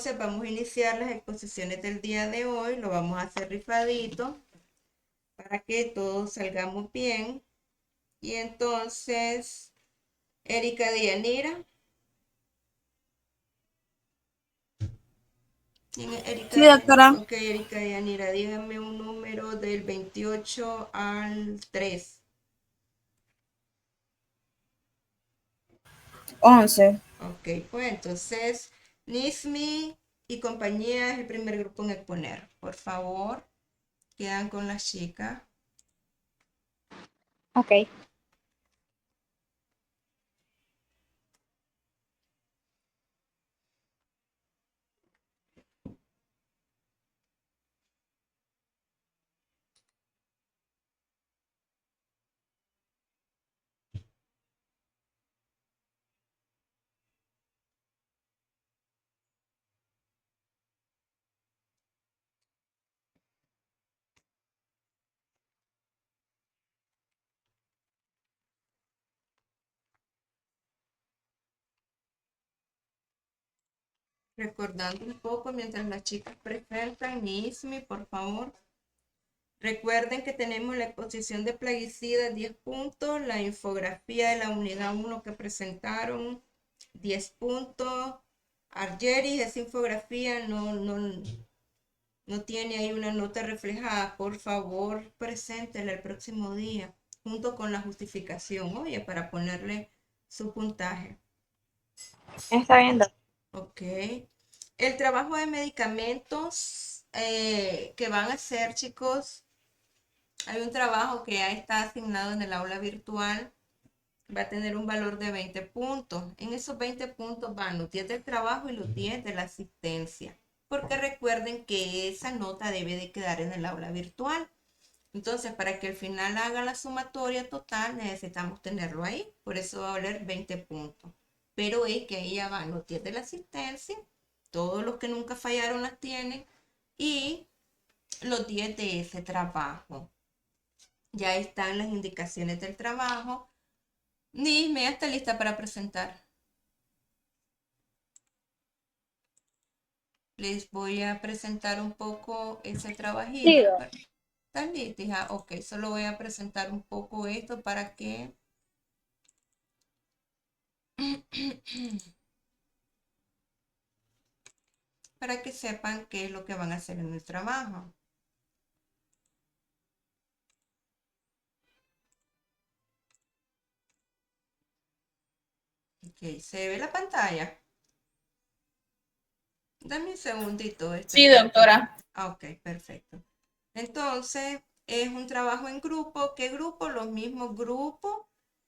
Entonces vamos a iniciar las exposiciones del día de hoy, lo vamos a hacer rifadito para que todos salgamos bien. Y entonces, Erika Dianira, ¿quién es Erika Sí, Dianira? doctora. Ok, Erika Dianira, dígame un número del 28 al 3. 11. Ok, pues entonces, Nismi y compañía es el primer grupo en exponer. Por favor, quedan con las chicas. Ok. Recordando un poco mientras las chicas presentan, Nismi, por favor. Recuerden que tenemos la exposición de plaguicidas 10 puntos, la infografía de la unidad 1 que presentaron 10 puntos. Argeris, esa infografía no tiene ahí una nota reflejada. Por favor, preséntela el próximo día junto con la justificación, oye, para ponerle su puntaje. Está bien, doctora. Ok. El trabajo de medicamentos que van a hacer, chicos, hay un trabajo que ya está asignado en el aula virtual, va a tener un valor de 20 puntos. En esos 20 puntos van los 10 del trabajo y los 10 de la asistencia. Porque recuerden que esa nota debe de quedar en el aula virtual. Entonces, para que al final haga la sumatoria total, necesitamos tenerlo ahí. Por eso va a valer 20 puntos. Pero es que ahí ya van los 10 de la asistencia, todos los que nunca fallaron las tienen, y los 10 de ese trabajo. Ya están las indicaciones del trabajo. Nisme, ya está lista para presentar. Les voy a presentar un poco ese Sí, trabajito. ¿Están listos? Ah, ok, solo voy a presentar un poco esto para que sepan qué es lo que van a hacer en el trabajo. Ok, ¿se ve la pantalla? Dame un segundito, estoy sí, tratando. doctora. Ah, ok, perfecto. Entonces, es un trabajo en grupo. ¿Qué grupo? Los mismos grupos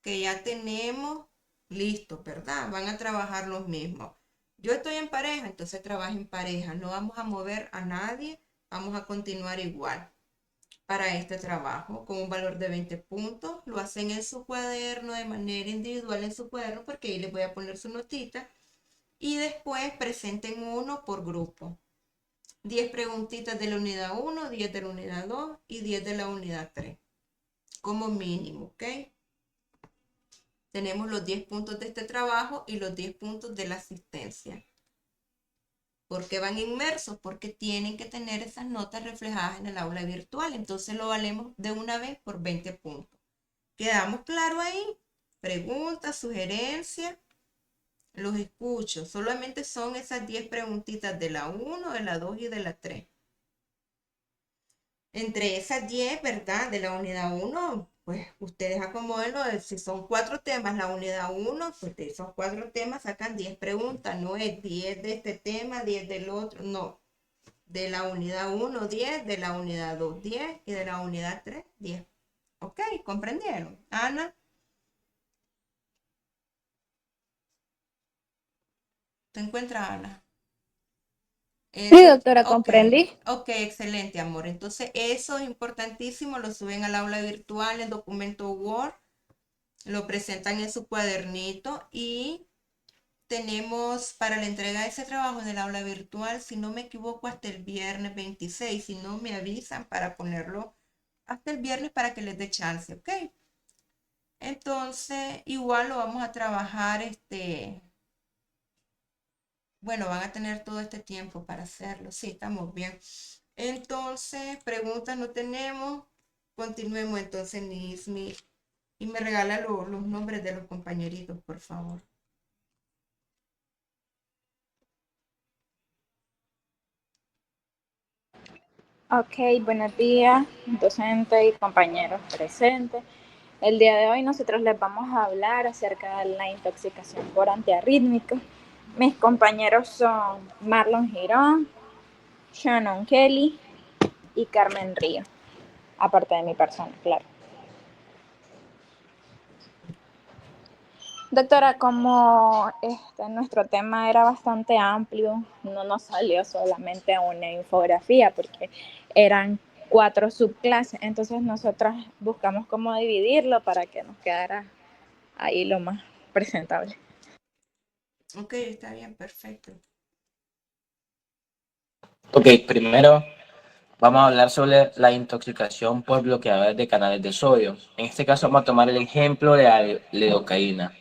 que ya tenemos listos, ¿verdad? Van a trabajar los mismos. Yo estoy en pareja, entonces trabaja en pareja. No vamos a mover a nadie, vamos a continuar igual para este trabajo con un valor de 20 puntos. Lo hacen en su cuaderno de manera individual en su cuaderno porque ahí les voy a poner su notita y después presenten uno por grupo. 10 preguntitas de la unidad 1, 10 de la unidad 2 y 10 de la unidad 3, como mínimo, ¿ok? Tenemos los 10 puntos de este trabajo y los 10 puntos de la asistencia. ¿Por qué van inmersos? Porque tienen que tener esas notas reflejadas en el aula virtual. Entonces lo valemos de una vez por 20 puntos. ¿Quedamos claro ahí? Preguntas, sugerencias. Los escucho. Solamente son esas 10 preguntitas de la 1, de la 2 y de la 3. Entre esas 10, ¿verdad? De la unidad 1, pues ustedes acomódenlo. Si son 4 temas la unidad 1, pues de esos 4 temas sacan 10 preguntas. No es 10 de este tema, 10 del otro. No. De la unidad 1, 10. De la unidad 2, 10. Y de la unidad 3, 10. Ok, ¿comprendieron? Ana, ¿te encuentras, Ana? Sí, Eso, doctora, ok, comprendí. ok, excelente, amor. Entonces, eso es importantísimo, lo suben al aula virtual en documento Word, lo presentan en su cuadernito y tenemos para la entrega de ese trabajo en el aula virtual, si no me equivoco, hasta el viernes 26. Si no, me avisan para ponerlo hasta el viernes para que les dé chance, ¿ok? Entonces, igual lo vamos a trabajar, Bueno, van a tener todo este tiempo para hacerlo. Sí, estamos bien. Entonces, preguntas no tenemos. Continuemos entonces, Nismi. Y me regala los nombres de los compañeritos, por favor. Ok, buenos días, docente y compañeros presentes. El día de hoy nosotros les vamos a hablar acerca de la intoxicación por antiarrítmicos. Mis compañeros son Marlon Girón, Shannon Kelly y Carmen Río, aparte de mi persona, claro. Doctora, como nuestro tema era bastante amplio, no nos salió solamente una infografía porque eran 4 subclases, entonces nosotras buscamos cómo dividirlo para que nos quedara ahí lo más presentable. Ok, está bien, perfecto. Ok, primero vamos a hablar sobre la intoxicación por bloqueadores de canales de sodio. En este caso vamos a tomar el ejemplo de la lidocaína.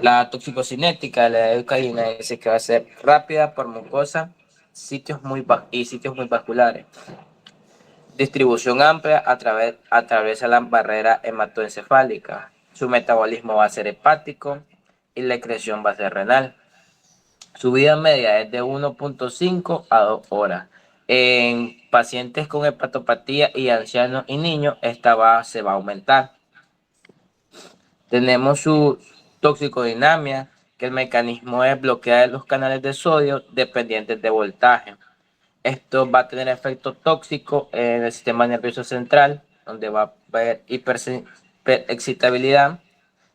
La toxicocinética de la lidocaína dice que va a ser rápida por mucosa y sitios muy vasculares. Distribución amplia atraviesa la barrera hematoencefálica. Su metabolismo va a ser hepático y la excreción va a ser renal. Su vida media es de 1.5 a 2 horas. En pacientes con hepatopatía y ancianos y niños, se va a aumentar. Tenemos su toxicodinamia, que el mecanismo es bloquear los canales de sodio dependientes de voltaje. Esto va a tener efecto tóxico en el sistema nervioso central, donde va a haber hiperexcitabilidad,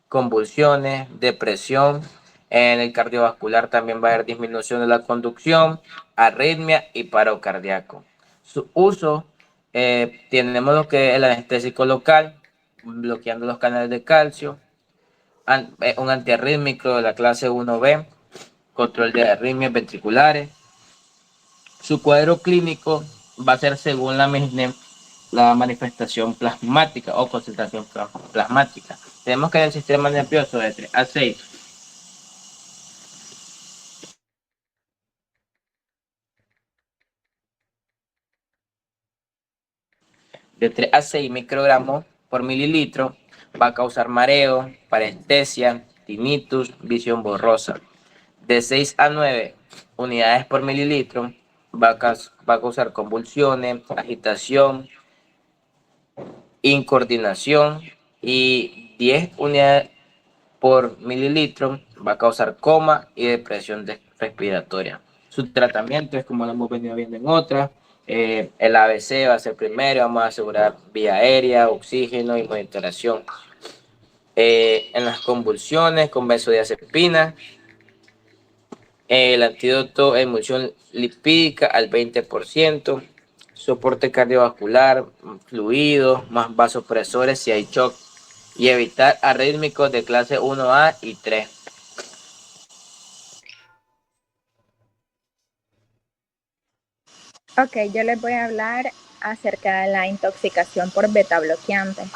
convulsiones, depresión. En el cardiovascular también va a haber disminución de la conducción, arritmia y paro cardíaco. Su uso, tenemos lo que es el anestésico local, bloqueando los canales de calcio, un antiarrítmico de la clase 1B, control de arritmias ventriculares. Su cuadro clínico va a ser según la manifestación plasmática o concentración plasmática. Tenemos que el sistema nervioso de 3 a 6 de 3 a 6 microgramos por mililitro va a causar mareo, parestesia, tinnitus, visión borrosa. De 6 a 9 unidades por mililitro va a causar convulsiones, agitación, incoordinación, y 10 unidades por mililitro va a causar coma y depresión respiratoria. Su tratamiento es como lo hemos venido viendo en otras. El ABC va a ser primero, vamos a asegurar vía aérea, oxígeno y monitoración. En las convulsiones con benzodiazepina, el antídoto emulsión lipídica al 20%, soporte cardiovascular, fluidos, más vasopresores si hay shock, y evitar arrítmicos de clase 1A y 3. Ok, yo les voy a hablar acerca de la intoxicación por beta bloqueantes.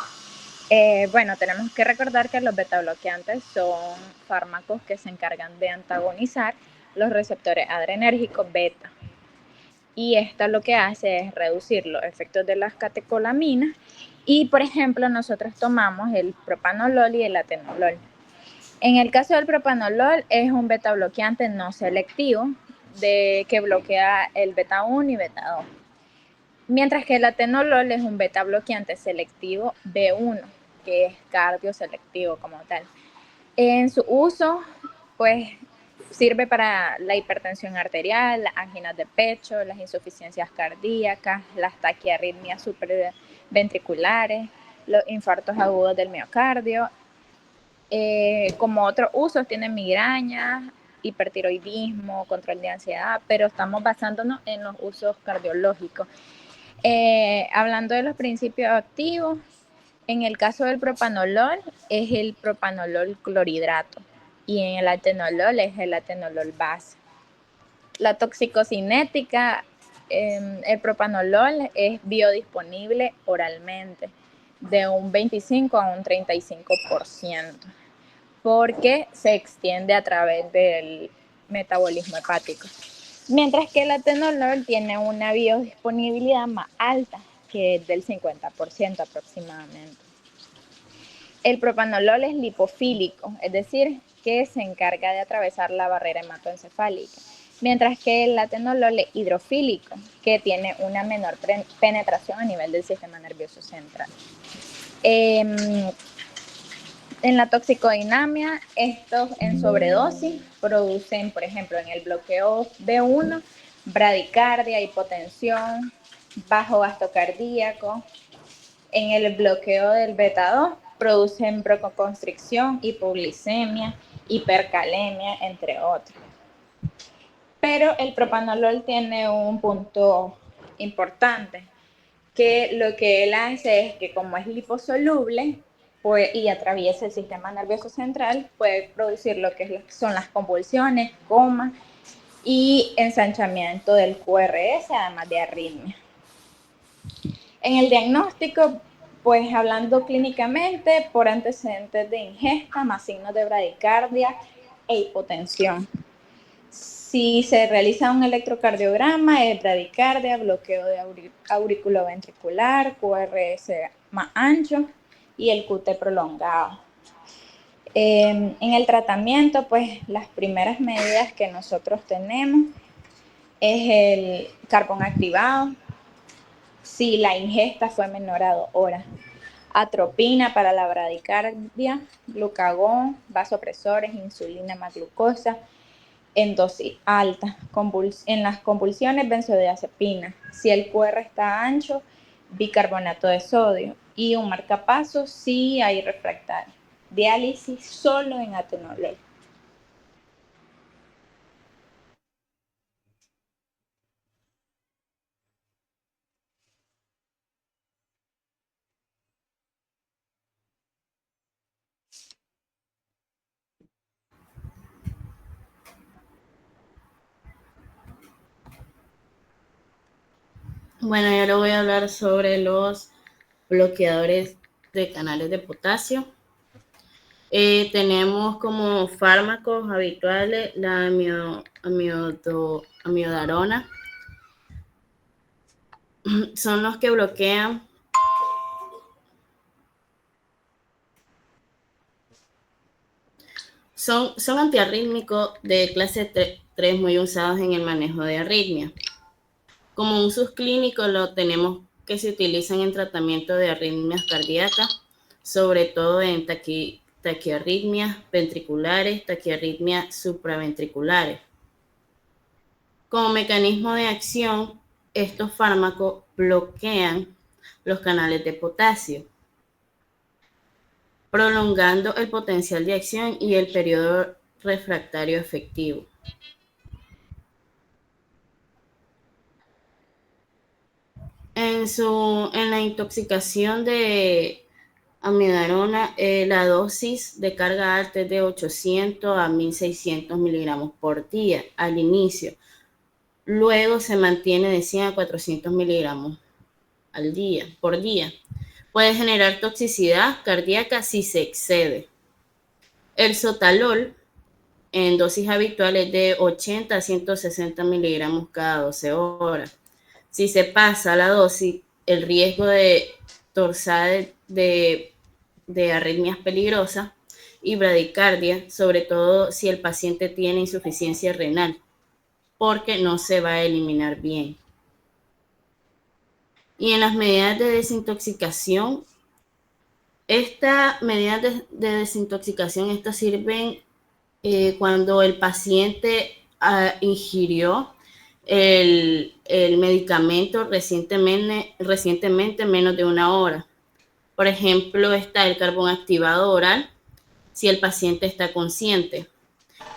Bueno, tenemos que recordar que los beta bloqueantes son fármacos que se encargan de antagonizar los receptores adrenérgicos beta. Y esto lo que hace es reducir los efectos de las catecolaminas. Y, por ejemplo, nosotros tomamos el propanolol y el atenolol. En el caso del propanolol es un beta bloqueante no selectivo que bloquea el beta 1 y beta 2. Mientras que el atenolol es un beta bloqueante selectivo B1, que es cardioselectivo como tal. En su uso, pues sirve para la hipertensión arterial, las anginas de pecho, las insuficiencias cardíacas, las taquiarritmias supraventriculares, los infartos agudos del miocardio. Como otros usos tiene migrañas, hipertiroidismo, control de ansiedad, pero estamos basándonos en los usos cardiológicos. Hablando de los principios activos, en el caso del propanolol es el propanolol clorhidrato y en el atenolol es el atenolol base. La toxicocinética, el propanolol es biodisponible oralmente de un 25 a un 35%, porque se extiende a través del metabolismo hepático. Mientras que el atenolol tiene una biodisponibilidad más alta, que es del 50% aproximadamente. El propanolol es lipofílico, es decir, que se encarga de atravesar la barrera hematoencefálica, mientras que el atenolol es hidrofílico, que tiene una menor penetración a nivel del sistema nervioso central. En la toxicodinamia, estos en sobredosis producen, por ejemplo, en el bloqueo B1, bradicardia, hipotensión, bajo gasto cardíaco. En el bloqueo del beta 2 producen broncoconstricción, hipoglicemia, hipercalemia, entre otros. Pero el propanolol tiene un punto importante, que lo que él hace es que como es liposoluble pues, y atraviesa el sistema nervioso central, puede producir lo que son las convulsiones, coma y ensanchamiento del QRS, además de arritmia. En el diagnóstico, pues hablando clínicamente, por antecedentes de ingesta, más signos de bradicardia e hipotensión. Si se realiza un electrocardiograma, es bradicardia, bloqueo de auriculoventricular, QRS más ancho y el QT prolongado. En el tratamiento, pues las primeras medidas que nosotros tenemos es el carbón activado, si la ingesta fue menor a 2 horas. Atropina para la bradicardia, glucagón, vasopresores, insulina más glucosa, en dosis alta. En las convulsiones, benzodiazepina. Si el QR está ancho, bicarbonato de sodio. Y un marcapasos si hay refractario. Diálisis solo en atenolol. Bueno, yo le voy a hablar sobre los bloqueadores de canales de potasio. Tenemos como fármacos habituales la amiodarona. Son los que bloquean son antiarrítmicos de clase 3 muy usados en el manejo de arritmia. Como usos clínicos lo tenemos que se utilizan en tratamiento de arritmias cardíacas, sobre todo en taquiarritmias ventriculares, taquiarritmias supraventriculares. Como mecanismo de acción, estos fármacos bloquean los canales de potasio, prolongando el potencial de acción y el periodo refractario efectivo. En la intoxicación de amiodarona, la dosis de carga alta es de 800 a 1600 miligramos por día al inicio. Luego se mantiene de 100 a 400 miligramos por día. Puede generar toxicidad cardíaca si se excede. El sotalol en dosis habituales de 80 a 160 miligramos cada 12 horas. Si se pasa la dosis, el riesgo de torsada de arritmias peligrosas y bradicardia, sobre todo si el paciente tiene insuficiencia renal, porque no se va a eliminar bien. Y en las medidas de desintoxicación, estas medidas de desintoxicación, estas sirven cuando el paciente ingirió el medicamento recientemente menos de 1 hora. Por ejemplo, está el carbón activado oral, si el paciente está consciente,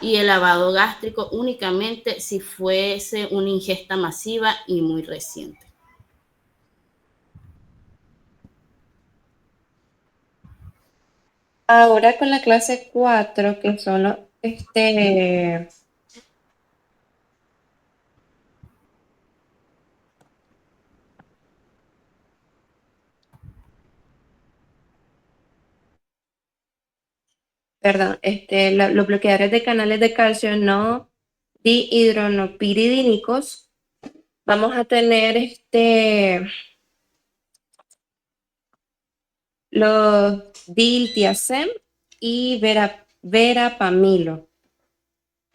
y el lavado gástrico únicamente si fuese una ingesta masiva y muy reciente. Ahora con la clase 4, que son los, perdón, los bloqueadores de canales de calcio no dihidronopiridínicos. Vamos a tener los diltiazem y verapamilo.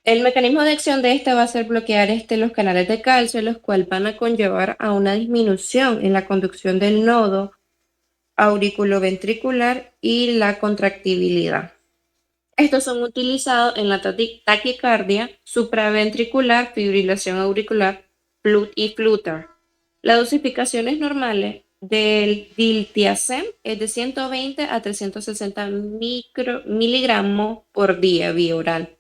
El mecanismo de acción de este va a ser bloquear los canales de calcio, los cuales van a conllevar a una disminución en la conducción del nodo auriculoventricular y la contractibilidad. Estos son utilizados en la taquicardia supraventricular, fibrilación auricular y flutter. Las dosificaciones normales del diltiazem es de 120 a 360 miligramos por día vía oral.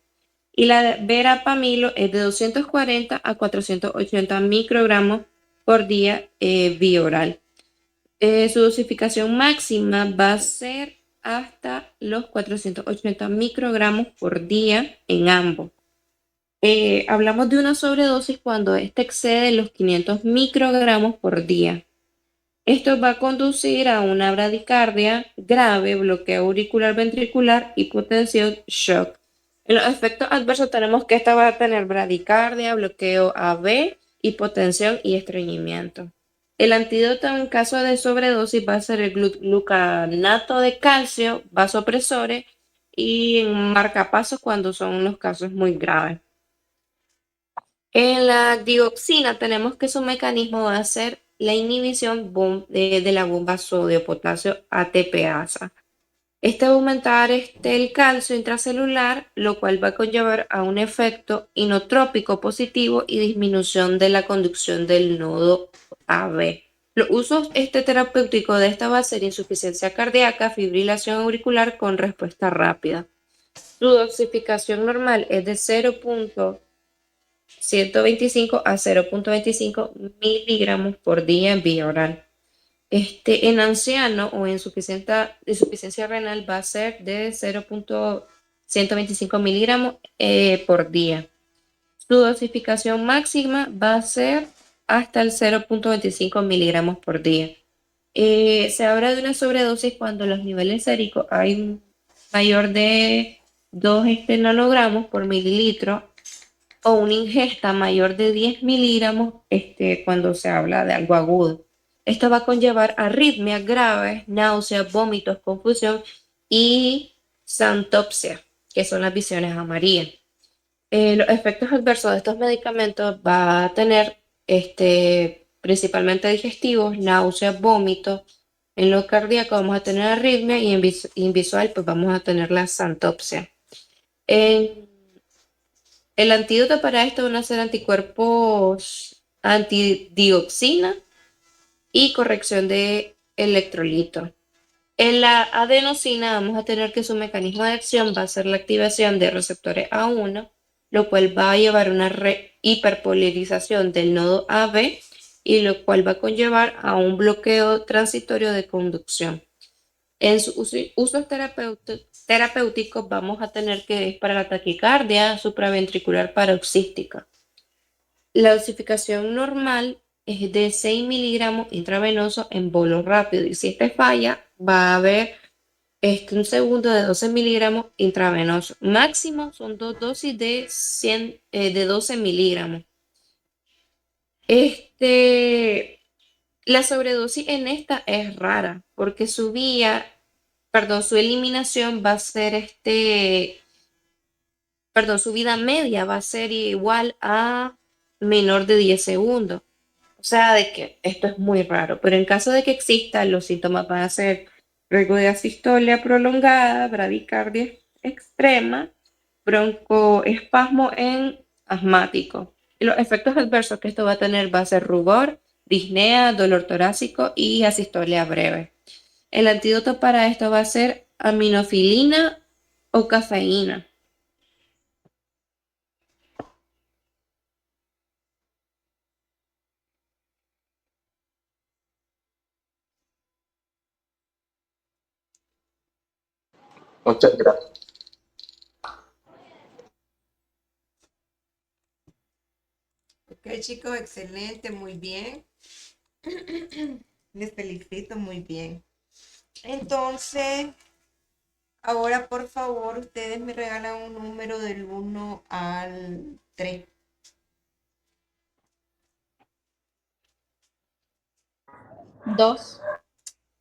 Y la verapamilo es de 240 a 480 microgramos por día vía oral. Su dosificación máxima va a ser hasta los 480 microgramos por día en ambos. Hablamos de una sobredosis cuando excede los 500 microgramos por día. Esto va a conducir a una bradicardia grave, bloqueo auricular ventricular, hipotensión, shock. En los efectos adversos tenemos que esta va a tener bradicardia, bloqueo AV, hipotensión y estreñimiento. El antídoto en caso de sobredosis va a ser el glucanato de calcio, vasopresores y marcapasos cuando son los casos muy graves. En la dioxina tenemos que su mecanismo va a ser la inhibición de la bomba sodio-potasio ATPasa. Va a aumentar el calcio intracelular, lo cual va a conllevar a un efecto inotrópico positivo y disminución de la conducción del nodo AB. Los usos terapéuticos de esta va a ser insuficiencia cardíaca, fibrilación auricular con respuesta rápida. Su dosificación normal es de 0.125 a 0.25 miligramos por día en vía oral. En anciano o insuficiencia renal va a ser de 0.125 miligramos por día. Su dosificación máxima va a ser hasta el 0.25 miligramos por día. Se habla de una sobredosis cuando los niveles séricos hay mayor de 2 nanogramos por mililitro o una ingesta mayor de 10 miligramos cuando se habla de algo agudo. Esto va a conllevar arritmias graves, náuseas, vómitos, confusión y xantopsia, que son las visiones amarillas. Los efectos adversos de estos medicamentos va a tener principalmente digestivos, náuseas, vómitos. En lo cardíaco vamos a tener arritmia y en visual pues vamos a tener la xantopsia. El antídoto para esto van a ser anticuerpos antidioxina y corrección de electrolitos. En la adenosina vamos a tener que su mecanismo de acción va a ser la activación de receptores A1, lo cual va a llevar a una hiperpolarización del nodo AB y lo cual va a conllevar a un bloqueo transitorio de conducción. En sus usos terapéuticos vamos a tener que es para la taquicardia supraventricular paroxística. La dosificación normal es de 6 miligramos intravenoso en bolo rápido y si falla va a haber un segundo de 12 miligramos intravenoso. Máximo son dos dosis de 12 miligramos. La sobredosis en esta es rara porque su eliminación va a ser su vida media va a ser igual a menor de 10 segundos. O sea, de que esto es muy raro, pero en caso de que exista, los síntomas van a ser riesgo de asistolia prolongada, bradicardia extrema, broncoespasmo en asmático. Y los efectos adversos que esto va a tener va a ser rubor, disnea, dolor torácico y asistolia breve. El antídoto para esto va a ser aminofilina o cafeína. Muchas gracias. Ok, chicos, excelente, muy bien. Les felicito, muy bien. Entonces, ahora por favor, ustedes me regalan un número del 1 al 3. 2.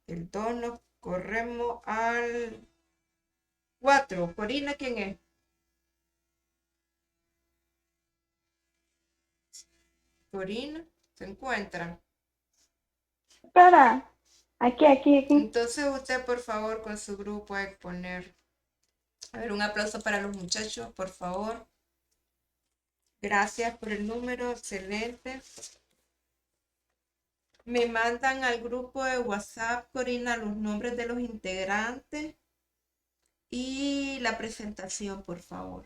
El 2 nos corremos al 4. Corina, ¿quién es? Corina, ¿se encuentran? Espera, aquí. Entonces usted, por favor, con su grupo a exponer. A ver, un aplauso para los muchachos, por favor. Gracias por el número, excelente. Me mandan al grupo de WhatsApp, Corina, los nombres de los integrantes y la presentación, por favor.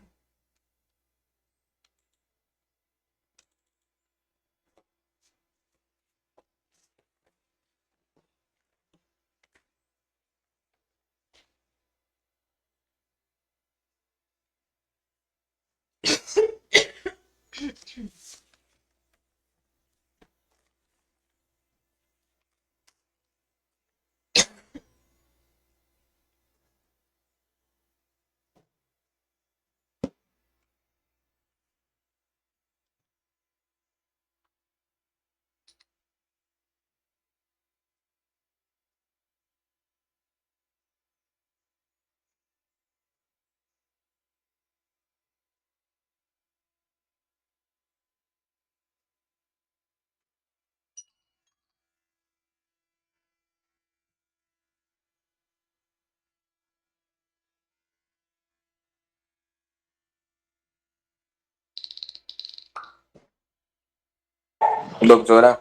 Doctora,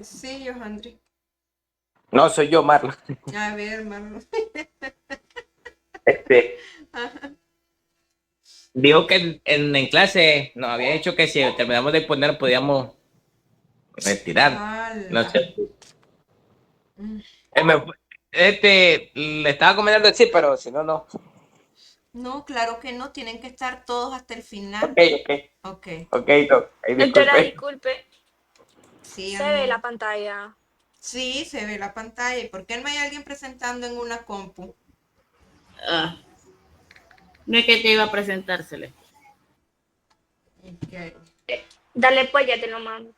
Sí, Johandri. no, soy yo, Marlon. A ver, Marlon. Ajá. Dijo que en clase nos había dicho que si terminamos de poner podíamos retirar. No Ala. sé. Mm. Le estaba comentando sí, pero si no, no. No, claro que no, tienen que estar todos hasta el final. Ok. Ok, Ok, doc. Ay, Doctora, disculpe. disculpe, sí, se ve amor. la pantalla. Sí, se ve la pantalla. ¿Y por qué no hay alguien presentando en una compu? Ah, no es que te iba a presentársele. Ok. Dale pues, ya te lo mando.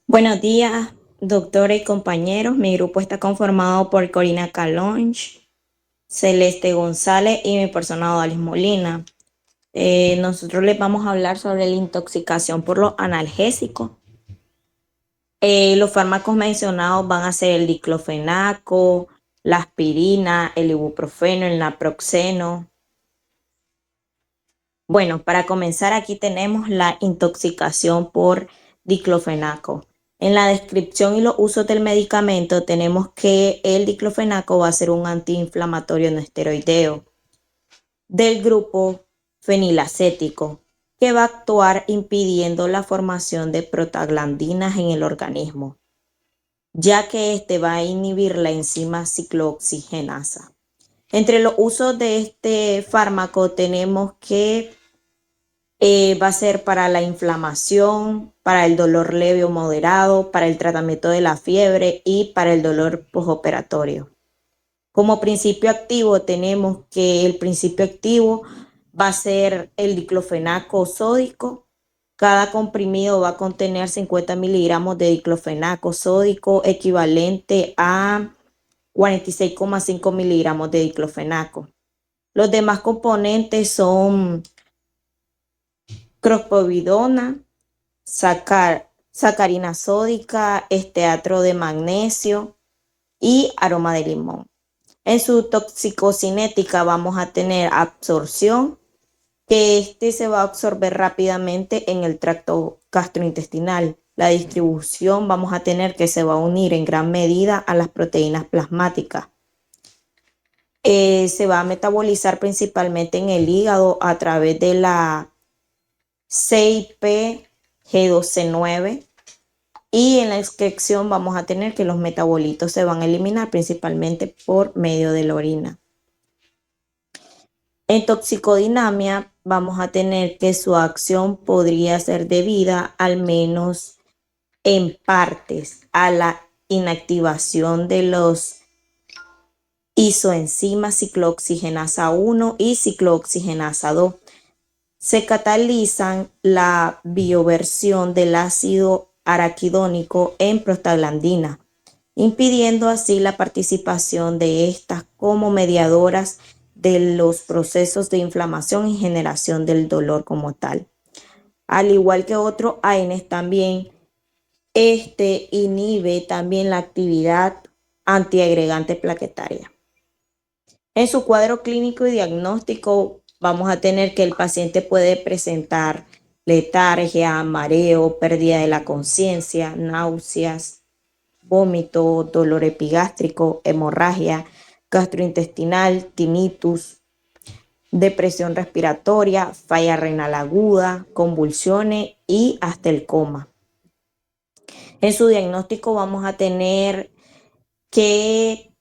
Buenos días, doctora y compañeros. Mi grupo está conformado por Corina Calonge, Celeste González y mi persona Odalis Molina. Nosotros les vamos a hablar sobre la intoxicación por los analgésicos. Los fármacos mencionados van a ser el diclofenaco, la aspirina, el ibuprofeno, el naproxeno. Bueno, para comenzar aquí tenemos la intoxicación por diclofenaco. En la descripción y los usos del medicamento tenemos que el diclofenaco va a ser un antiinflamatorio no esteroideo del grupo fenilacético que va a actuar impidiendo la formación de prostaglandinas en el organismo, ya que este va a inhibir la enzima ciclooxigenasa. Entre los usos de este fármaco tenemos que va a ser para la inflamación, para el dolor leve o moderado, para el tratamiento de la fiebre y para el dolor postoperatorio. Como principio activo tenemos que el principio activo va a ser el diclofenaco sódico Cada comprimido va a contener 50 miligramos de diclofenaco sódico, equivalente a 46,5 miligramos de diclofenaco. Los demás componentes son cropovidona, sacarina sódica, esteato de magnesio y aroma de limón. En su toxicocinética vamos a tener absorción, que se va a absorber rápidamente en el tracto gastrointestinal. La distribución vamos a tener que se va a unir en gran medida a las proteínas plasmáticas. Se va a metabolizar principalmente en el hígado a través de la CYP G12C9, y en la excreción vamos a tener que los metabolitos se van a eliminar principalmente por medio de la orina. En toxicodinamia vamos a tener que su acción podría ser debida al menos en partes a la inactivación de los isoenzimas ciclooxigenasa 1 y ciclooxigenasa 2. Se catalizan la bioversión del ácido araquidónico en prostaglandina, impidiendo así la participación de estas como mediadoras de los procesos de inflamación y generación del dolor como tal. Al igual que otros AINES también, inhibe también la actividad antiagregante plaquetaria. En su cuadro clínico y diagnóstico vamos a tener que el paciente puede presentar letargia, mareo, pérdida de la conciencia, náuseas, vómito, dolor epigástrico, hemorragia gastrointestinal, tinnitus, depresión respiratoria, falla renal aguda, convulsiones y hasta el coma. En su diagnóstico vamos a tener que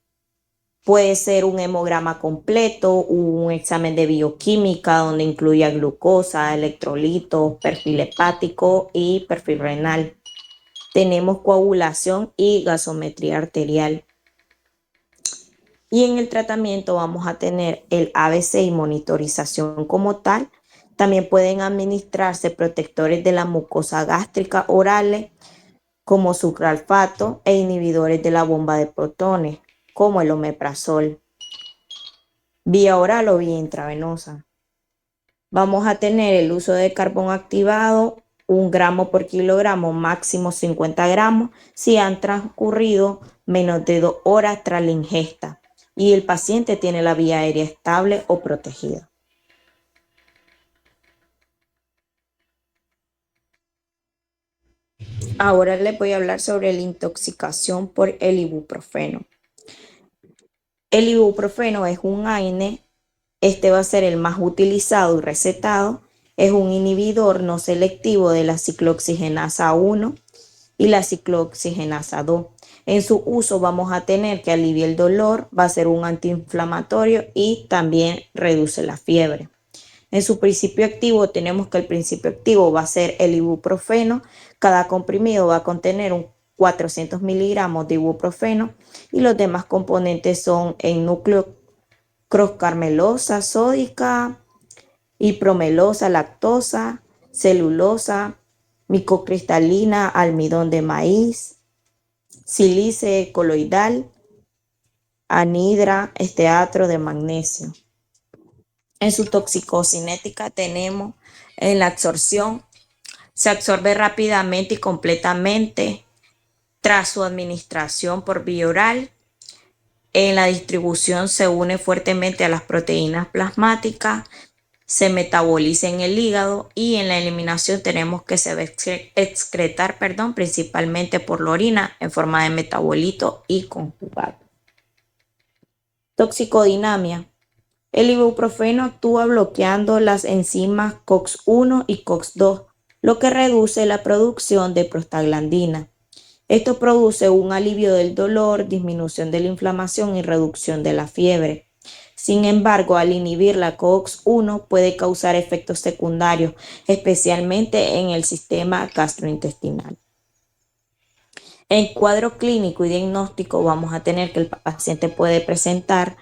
puede ser un hemograma completo, un examen de bioquímica donde incluya glucosa, electrolitos, perfil hepático y perfil renal. Tenemos coagulación y gasometría arterial. Y en el tratamiento vamos a tener el ABC y monitorización como tal. También pueden administrarse protectores de la mucosa gástrica orales como sucralfato e inhibidores de la bomba de protones como el omeprazol, vía oral o vía intravenosa. Vamos a tener el uso de carbón activado, 1 gramo por kilogramo, máximo 50 gramos, si han transcurrido menos de 2 horas tras la ingesta y el paciente tiene la vía aérea estable o protegida. Ahora les voy a hablar sobre la intoxicación por el ibuprofeno. El ibuprofeno es un AINE, va a ser el más utilizado y recetado. Es un inhibidor no selectivo de la ciclooxigenasa 1 y la ciclooxigenasa 2. En su uso vamos a tener que alivia el dolor, va a ser un antiinflamatorio y también reduce la fiebre. En su principio activo tenemos que el principio activo va a ser el ibuprofeno. Cada comprimido va a contener 400 miligramos de ibuprofeno y los demás componentes son el núcleo crosscarmelosa sódica, hipromelosa lactosa, celulosa, micocristalina, almidón de maíz, sílice coloidal, anhidra, esteato de magnesio. En su toxicocinética tenemos en la absorción, se absorbe rápidamente y completamente tras su administración por vía oral. En la distribución se une fuertemente a las proteínas plasmáticas, se metaboliza en el hígado y en la eliminación tenemos que se va a excretar, principalmente por la orina en forma de metabolito y conjugado. Toxicodinamia. El ibuprofeno actúa bloqueando las enzimas COX-1 y COX-2, lo que reduce la producción de prostaglandina. Esto produce un alivio del dolor, disminución de la inflamación y reducción de la fiebre. Sin embargo, al inhibir la COX-1 puede causar efectos secundarios, especialmente en el sistema gastrointestinal. En cuadro clínico y diagnóstico vamos a tener que el paciente puede presentar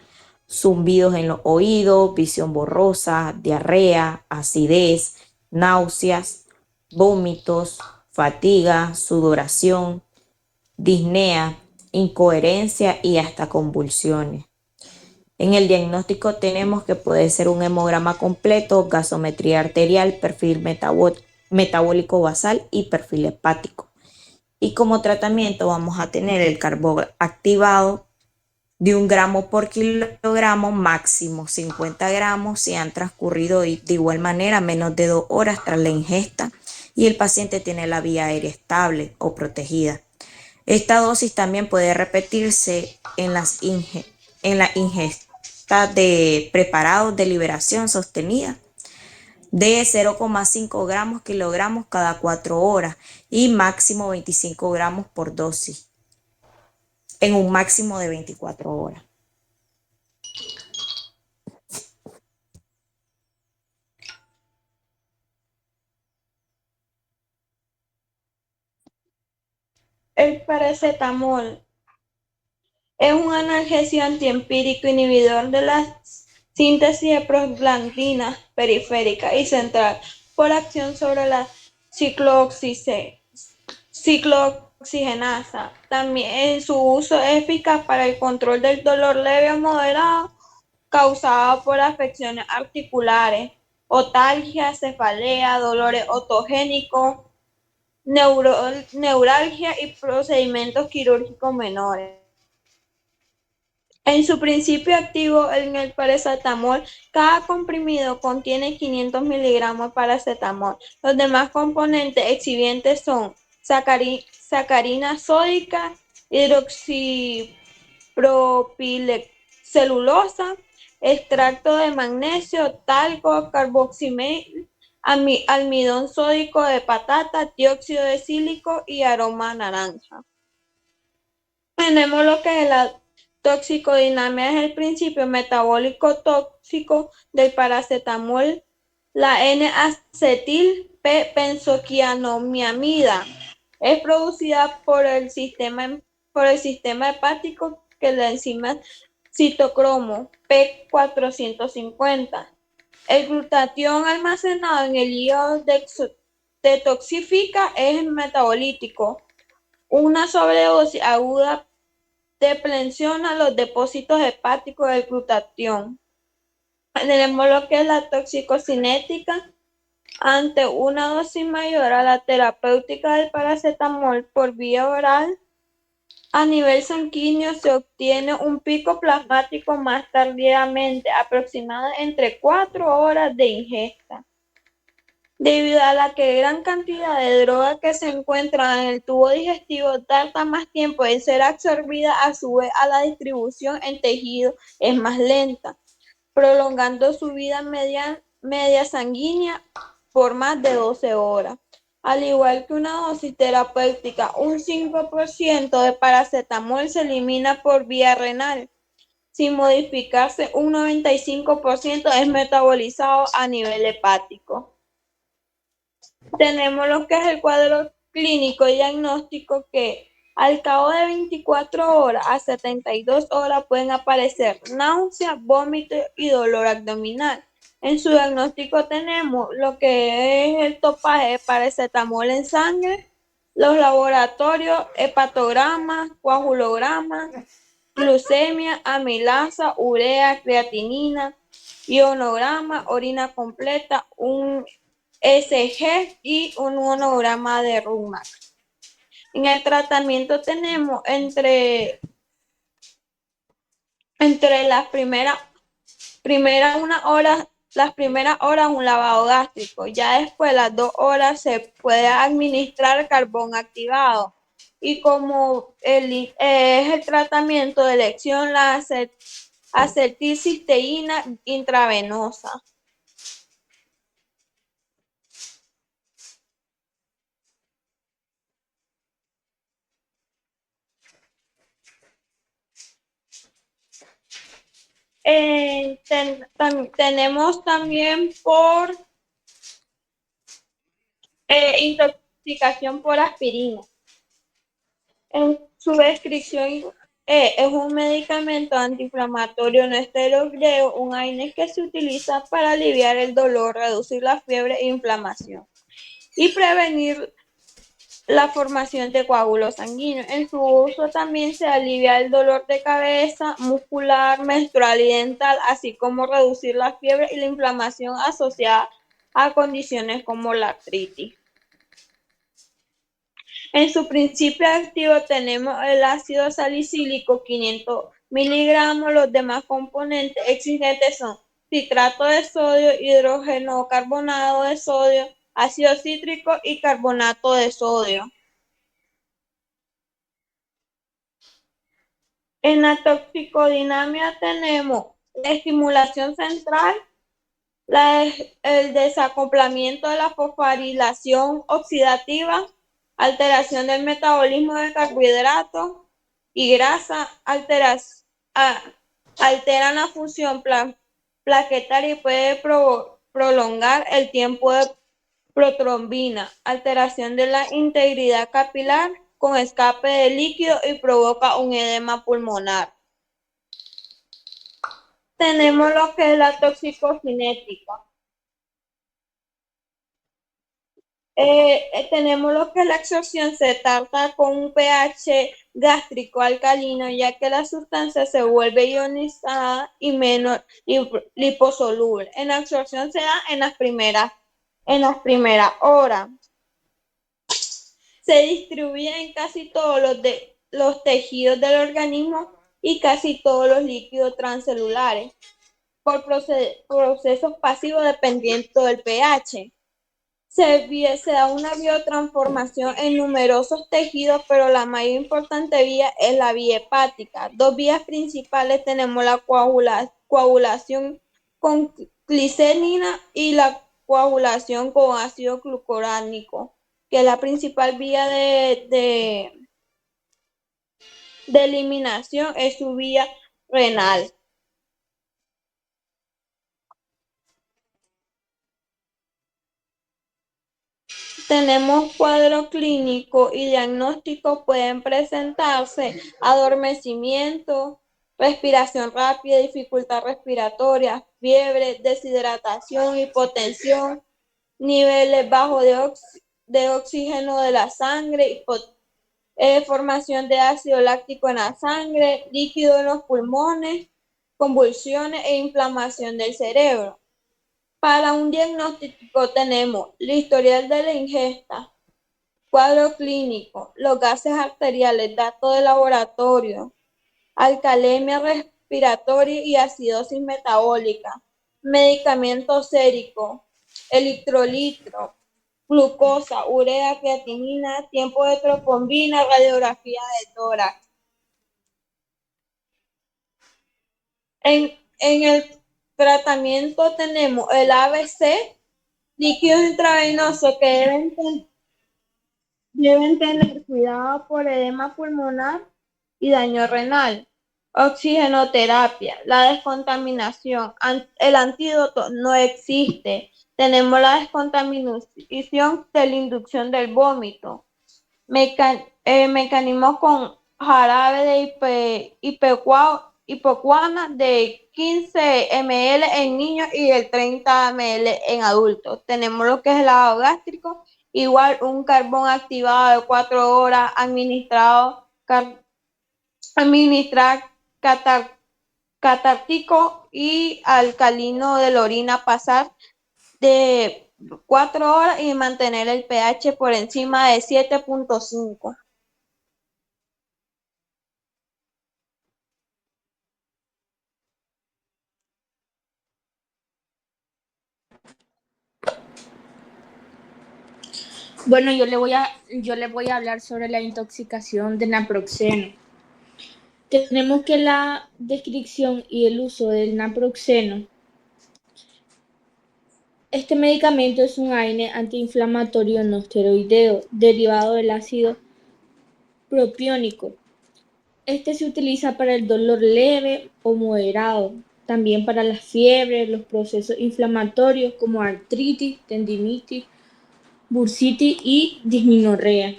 zumbidos en los oídos, visión borrosa, diarrea, acidez, náuseas, vómitos, fatiga, sudoración, disnea, incoherencia y hasta convulsiones. En el diagnóstico tenemos que puede ser un hemograma completo, gasometría arterial, perfil metabólico basal y perfil hepático. Y como tratamiento vamos a tener el carbón activado de 1 gramo por kilogramo, máximo 50 gramos si han transcurrido de igual manera menos de 2 horas tras la ingesta y el paciente tiene la vía aérea estable o protegida. Esta dosis también puede repetirse en la ingesta de preparados de liberación sostenida de 0,5 gramos kilogramos cada 4 horas y máximo 25 gramos por dosis en un máximo de 24 horas. El paracetamol es un analgésico antiempírico inhibidor de la síntesis de prostaglandinas periférica y central por acción sobre la ciclooxigenasa. También su uso es eficaz para el control del dolor leve o moderado causado por afecciones articulares, otalgia, cefalea, dolores otogénicos, neuralgia y procedimientos quirúrgicos menores. En su principio activo, en el paracetamol, cada comprimido contiene 500 miligramos de paracetamol. Los demás componentes excipientes son sacarina sódica, hidroxipropilcelulosa, extracto de magnesio, talco, carboximel, almidón sódico de patata, dióxido de sílico y aroma naranja. Tenemos lo que es la toxicodinamia, es el principio metabólico tóxico del paracetamol, la N-acetil-P-benzoquianomiamida. Es producida por el sistema hepático que la enzima citocromo P450. El glutatión almacenado en el hígado detoxifica, es metabolítico. Una sobredosis aguda depresiona los depósitos hepáticos del glutatión. Tenemos lo que es la toxicocinética. Ante una dosis mayor a la terapéutica del paracetamol por vía oral, a nivel sanguíneo se obtiene un pico plasmático más tardíamente, aproximado entre 4 horas de ingesta. Debido a la que gran cantidad de droga que se encuentra en el tubo digestivo tarda más tiempo en ser absorbida, a su vez a la distribución en tejido es más lenta, prolongando su vida media sanguínea por más de 12 horas. Al igual que una dosis terapéutica, un 5% de paracetamol se elimina por vía renal. Sin modificarse, un 95% es metabolizado a nivel hepático. Tenemos lo que es el cuadro clínico y diagnóstico, que al cabo de 24 horas a 72 horas pueden aparecer náusea, vómito y dolor abdominal. En su diagnóstico tenemos lo que es el topaje de paracetamol en sangre, los laboratorios, hepatogramas, coagulogramas, glucemia, amilasa, urea, creatinina, ionograma, orina completa, un ECG y un monograma de Rumac. En el tratamiento tenemos entre las primeras horas un lavado gástrico, ya después de las 2 horas se puede administrar carbón activado, y como es el tratamiento de elección, la acetilcisteína intravenosa. Tenemos también por intoxicación por aspirina. En su descripción, es un medicamento antiinflamatorio no esteroideo, un AINE que se utiliza para aliviar el dolor, reducir la fiebre e inflamación. y prevenir la formación de coágulos sanguíneos. En su uso también se alivia el dolor de cabeza, muscular, menstrual y dental, así como reducir la fiebre y la inflamación asociada a condiciones como la artritis. En su principio activo tenemos el ácido salicílico 500 miligramos. Los demás componentes existentes son citrato de sodio, hidrógeno carbonado de sodio, ácido cítrico y carbonato de sodio. En la toxicodinamia tenemos la estimulación central, el desacoplamiento de la fosforilación oxidativa, alteración del metabolismo de carbohidratos y grasa, alteran la función plaquetaria y puede prolongar el tiempo de protrombina, alteración de la integridad capilar con escape de líquido y provoca un edema pulmonar. Tenemos lo que es la toxicocinética. Tenemos lo que es la absorción, se trata con un pH gástrico alcalino, ya que la sustancia se vuelve ionizada y menos liposoluble. En la absorción se da en las primeras horas. Se distribuye en casi todos los tejidos del organismo y casi todos los líquidos transcelulares por procesos pasivos dependiendo del pH. Se da una biotransformación en numerosos tejidos, pero la mayor importante vía es la vía hepática. Dos vías principales tenemos la coagulación con glicerina y la coagulación con ácido glucuránico, que es la principal vía de eliminación, es su vía renal. Tenemos cuadro clínico y diagnóstico, pueden presentarse adormecimiento, respiración rápida, dificultad respiratoria, fiebre, deshidratación, hipotensión, niveles bajos de oxígeno de la sangre, formación de ácido láctico en la sangre, líquido en los pulmones, convulsiones e inflamación del cerebro. Para un diagnóstico tenemos el historial de la ingesta, cuadro clínico, los gases arteriales, datos de laboratorio, alcalemia respiratoria y acidosis metabólica, medicamento sérico, electrolitro, glucosa, urea, creatinina, tiempo de tropombina, radiografía de tórax. En el tratamiento tenemos el ABC, líquidos intravenosos que deben tener cuidado por edema pulmonar y daño renal. Oxigenoterapia, la descontaminación, el antídoto no existe. Tenemos la descontaminación de la inducción del vómito. Mecanismo con jarabe de ipecacuanha de 15 ml en niños y el 30 ml en adultos. Tenemos lo que es el lavado gástrico, igual un carbón activado de 4 horas, administrar catártico y alcalino de la orina, pasar de 4 horas y mantener el pH por encima de 7.5. Bueno, yo le voy a hablar sobre la intoxicación de naproxeno. Tenemos que la descripción y el uso del naproxeno. Este medicamento es un AINE antiinflamatorio no esteroideo derivado del ácido propiónico. Este se utiliza para el dolor leve o moderado, también para la fiebre, los procesos inflamatorios como artritis, tendinitis, bursitis y dismenorrea.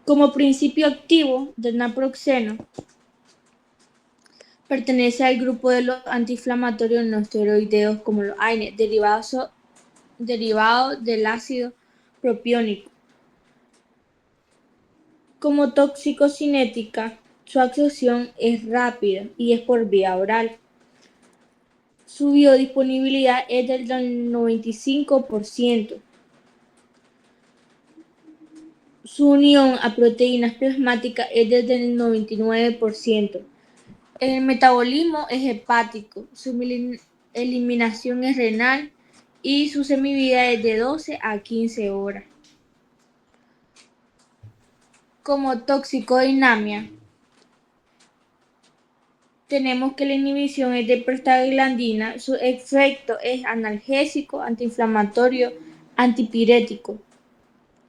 Como principio activo del naproxeno, pertenece al grupo de los antiinflamatorios no esteroideos como los AINE, derivados del ácido propiónico. Como toxicocinética, su absorción es rápida y es por vía oral. Su biodisponibilidad es del 95%. Su unión a proteínas plasmáticas es desde el 99%. El metabolismo es hepático, su eliminación es renal y su semivida es de 12 a 15 horas. Como toxicodinamia, tenemos que la inhibición es de prostaglandina, su efecto es analgésico, antiinflamatorio, antipirético.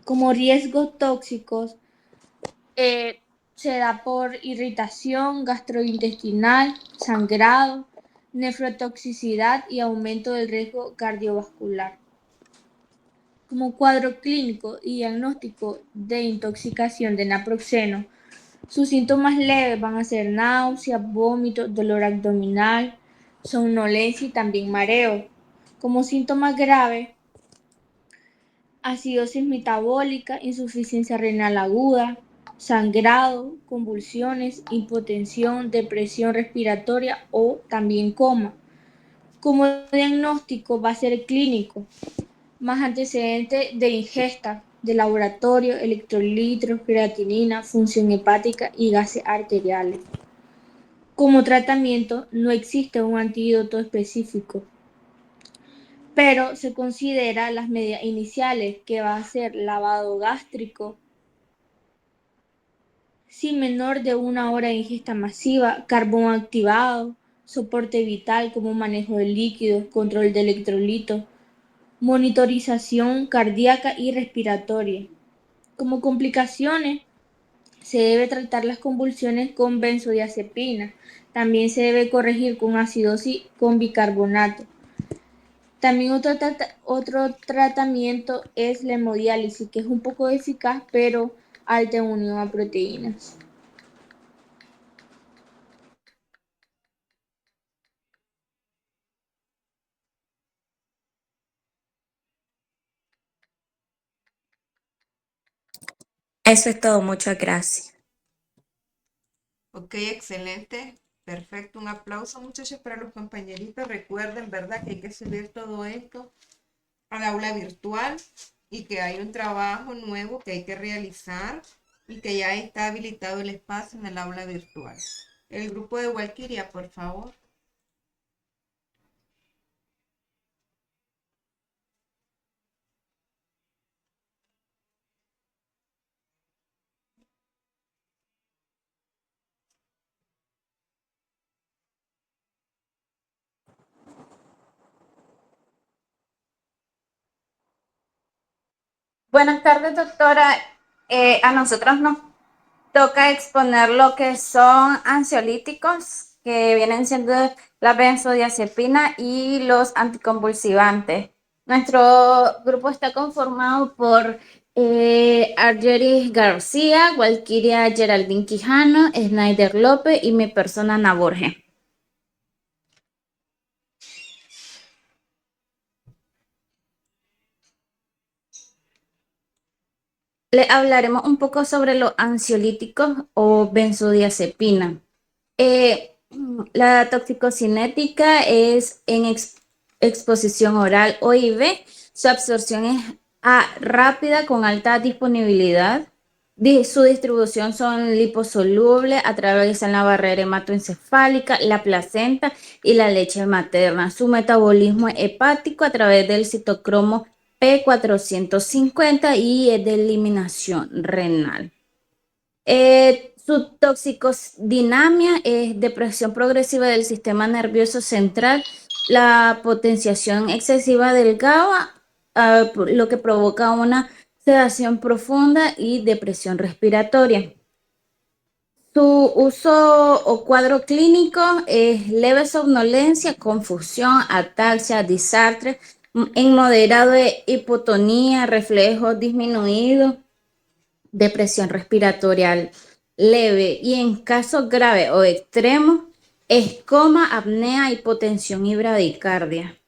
Como riesgos tóxicos, se da por irritación gastrointestinal, sangrado, nefrotoxicidad y aumento del riesgo cardiovascular. Como cuadro clínico y diagnóstico de intoxicación de naproxeno, sus síntomas leves van a ser náusea, vómito, dolor abdominal, somnolencia y también mareo. Como síntomas graves, acidosis metabólica, insuficiencia renal aguda, sangrado, convulsiones, hipotensión, depresión respiratoria o también coma. Como diagnóstico va a ser clínico, más antecedentes de ingesta, de laboratorio, electrolitos, creatinina, función hepática y gases arteriales. Como tratamiento no existe un antídoto específico, pero se considera las medidas iniciales, que va a ser lavado gástrico, sin menor de 1 hora de ingesta masiva, carbón activado, soporte vital como manejo de líquidos, control de electrolitos, monitorización cardíaca y respiratoria. Como complicaciones, se debe tratar las convulsiones con benzodiazepina. También se debe corregir con acidosis con bicarbonato. También otro tratamiento es la hemodiálisis, que es un poco eficaz, pero alta en unión a proteínas. Eso es todo, muchas gracias. Ok, excelente. Perfecto. Un aplauso, muchachos, para los compañeritos. Recuerden, ¿verdad?, que hay que subir todo esto al aula virtual y que hay un trabajo nuevo que hay que realizar y que ya está habilitado el espacio en el aula virtual. El grupo de Walkiria, por favor. Buenas tardes, doctora. A nosotros nos toca exponer lo que son ansiolíticos, que vienen siendo la benzodiazepina y los anticonvulsivantes. Nuestro grupo está conformado por Argeris García, Walkiria Geraldine Quijano, Snyder López y mi persona Ana Borges. Le hablaremos un poco sobre los ansiolíticos o benzodiazepina. La toxicocinética es en exposición oral o IV. Su absorción es rápida con alta disponibilidad. Su distribución son liposolubles, atraviesan la barrera hematoencefálica, la placenta y la leche materna. Su metabolismo es hepático a través del citocromo P450 y es de eliminación renal. Su toxicodinamia es depresión progresiva del sistema nervioso central, la potenciación excesiva del GABA, lo que provoca una sedación profunda y depresión respiratoria. Su uso o cuadro clínico es leve somnolencia, confusión, ataxia, disartre, en moderado de hipotonía, reflejos disminuidos, depresión respiratoria leve y en casos graves o extremos es coma, apnea, hipotensión y bradicardia.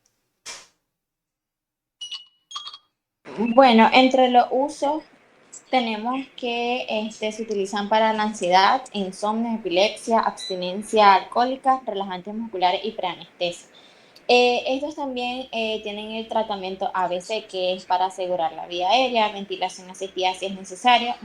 Bueno, entre los usos tenemos que se utilizan para la ansiedad, insomnio, epilepsia, abstinencia alcohólica, relajantes musculares y preanestesia. Estos también tienen el tratamiento ABC, que es para asegurar la vía aérea, ventilación asistida si es necesario,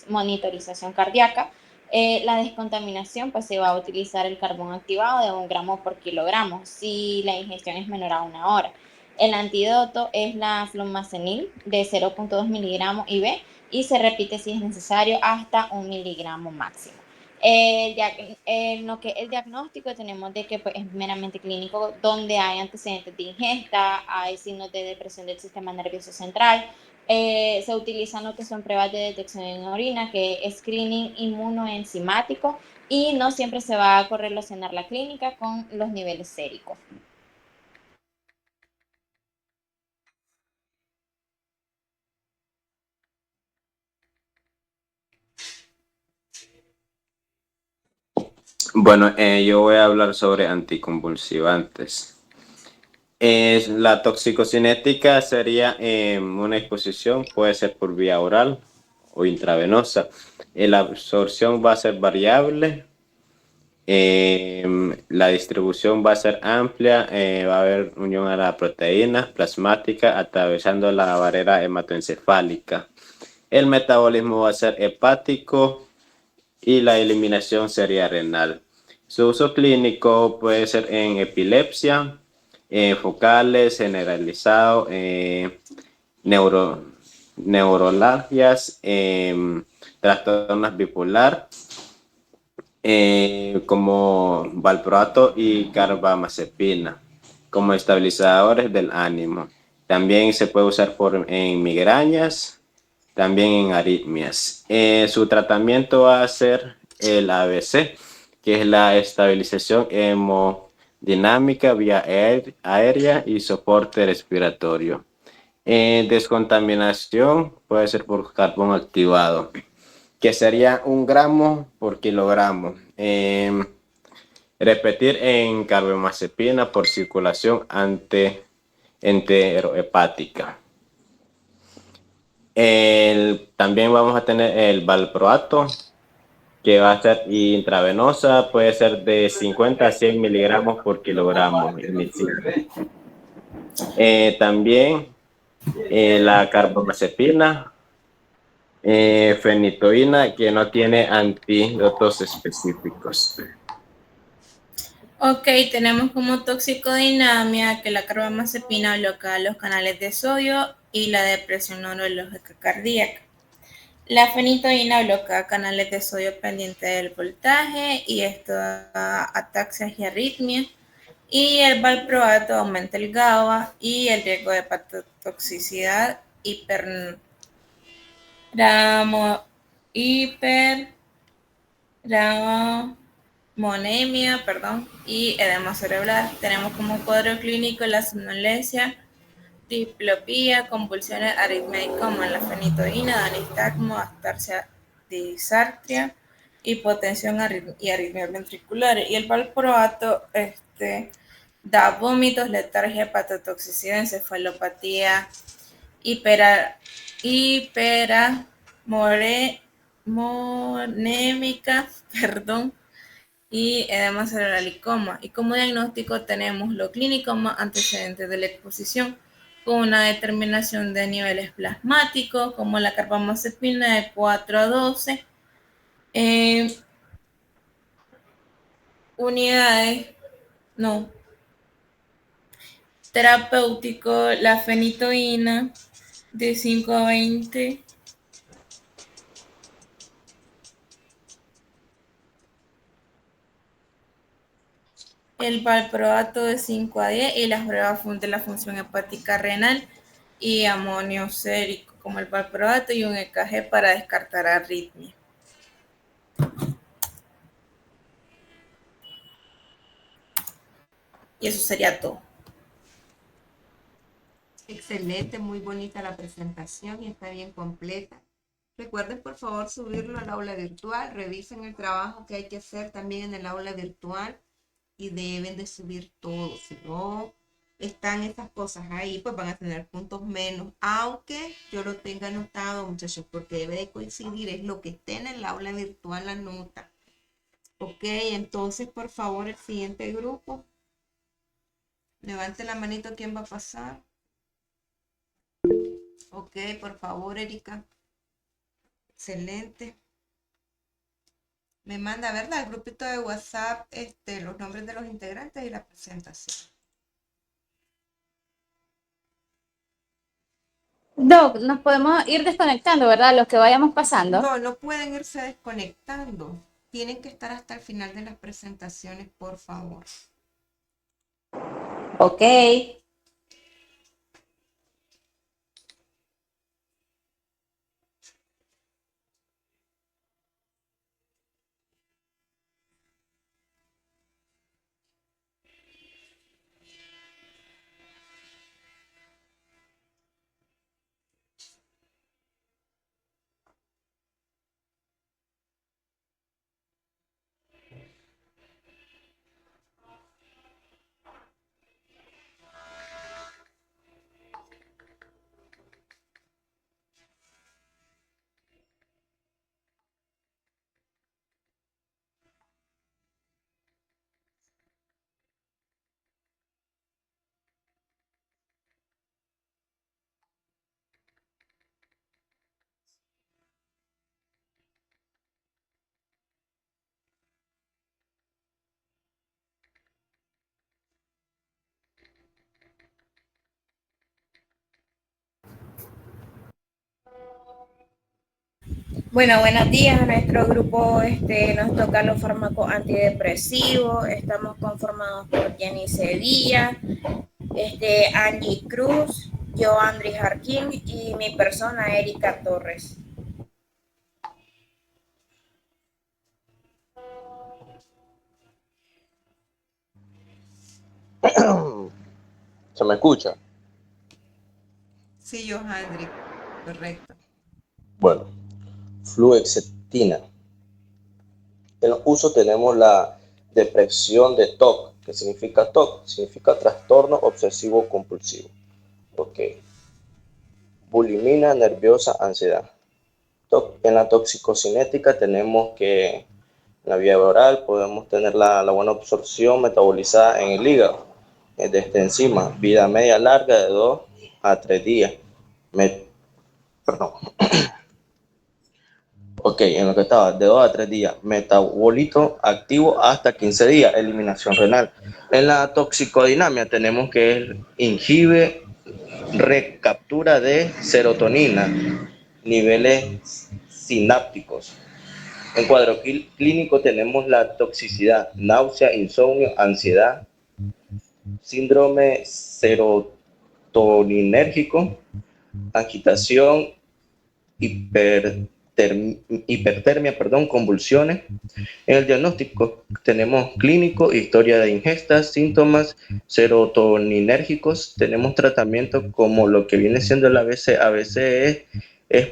monitorización cardíaca. La descontaminación, pues se va a utilizar el carbón activado de 1 gramo por kilogramo si la ingestión es menor a 1 hora. El antídoto es la flumazenil de 0,2 miligramos IV y se repite si es necesario hasta 1 miligramo máximo. En lo que es el diagnóstico tenemos de que pues, es meramente clínico, donde hay antecedentes de ingesta, hay signos de depresión del sistema nervioso central. Se utilizan lo que son pruebas de detección en orina, que es screening inmunoenzimático, y no siempre se va a correlacionar la clínica con los niveles séricos. Bueno, yo voy a hablar sobre anticonvulsivantes. La toxicocinética sería una exposición, puede ser por vía oral o intravenosa. La absorción va a ser variable, la distribución va a ser amplia, va a haber unión a la proteína plasmática atravesando la barrera hematoencefálica. El metabolismo va a ser hepático y la eliminación sería renal. Su uso clínico puede ser en epilepsia, focales, generalizado, neuralgias, trastornos bipolar, como valproato y carbamazepina, como estabilizadores del ánimo. También se puede usar en migrañas, también en arritmias. Su tratamiento va a ser el ABC, que es la estabilización hemodinámica vía aérea y soporte respiratorio. Descontaminación puede ser por carbón activado, que sería 1 gramo por kilogramo. Repetir en carbamazepina por circulación enterohepática. También vamos a tener el valproato, que va a ser intravenosa, puede ser de 50 a 100 miligramos por kilogramo. También la carbamazepina, fenitoína, que no tiene antídotos específicos. Ok, tenemos como toxicodinamia que la carbamazepina bloquea los canales de sodio y la depresión neurológica cardíaca. La fenitoína bloquea canales de sodio pendiente del voltaje y esto da ataxias y arritmias. Y el valproato aumenta el GABA y el riesgo de hepatotoxicidad, hipermonemia, y edema cerebral. Tenemos como cuadro clínico la somnolencia, diplopía, convulsiones, arritmia y coma. La fenitoína da nistagmo, ataxia, disartria, hipotensión y arritmias ventriculares. Y el valproato da vómitos, letargia, hepatotoxicidad, encefalopatía, hiperamonémica, y edema cerebral y coma. Y como diagnóstico tenemos lo clínico más antecedentes de la exposición, con una determinación de niveles plasmáticos, como la carbamazepina de 4 a 12 unidades, terapéutico, la fenitoína de 5 a 20, el valproato de 5 a 10 y las pruebas de la función hepática renal y amonio sérico, como el valproato, y un EKG para descartar arritmia. Y eso sería todo. Excelente, muy bonita la presentación y está bien completa. Recuerden por favor subirlo al aula virtual, revisen el trabajo que hay que hacer también en el aula virtual y deben de subir todo, si no están esas cosas ahí, pues van a tener puntos menos, aunque yo lo tenga anotado, muchachos, porque debe de coincidir, es lo que esté en el aula virtual la nota. Ok, entonces por favor el siguiente grupo. Levante la manito, ¿quién va a pasar? Ok, por favor, Erika. Excelente. Me manda, ¿verdad? El grupito de WhatsApp, los nombres de los integrantes y la presentación. Doc, nos podemos ir desconectando, ¿verdad? Los que vayamos pasando. No, no pueden irse desconectando. Tienen que estar hasta el final de las presentaciones, por favor. Ok. Bueno, buenos días. A nuestro grupo nos toca los fármacos antidepresivos. Estamos conformados por Jenny Sevilla, Angie Cruz, yo Andri Jarquín y mi persona Erika Torres. ¿Se me escucha? Sí, Johandri, correcto. Bueno, fluoxetina. En los usos tenemos la depresión de TOC. ¿Qué significa TOC? Significa trastorno obsesivo compulsivo. Ok. Bulimia nerviosa, ansiedad. En la toxicocinética tenemos que en la vía oral podemos tener la buena absorción metabolizada en el hígado de esta enzima, vida media larga de 2 a 3 días. Ok, en lo que estaba, de 2 a 3 días, metabolito activo hasta 15 días, eliminación renal. En la toxicodinamia tenemos que inhibe recaptura de serotonina, niveles sinápticos. En cuadro clínico tenemos la toxicidad, náusea, insomnio, ansiedad, síndrome serotoninérgico, agitación, hipertermia, convulsiones. En el diagnóstico tenemos clínico, historia de ingestas, síntomas serotoninérgicos. Tenemos tratamientos como lo que viene siendo el ABC. ABC es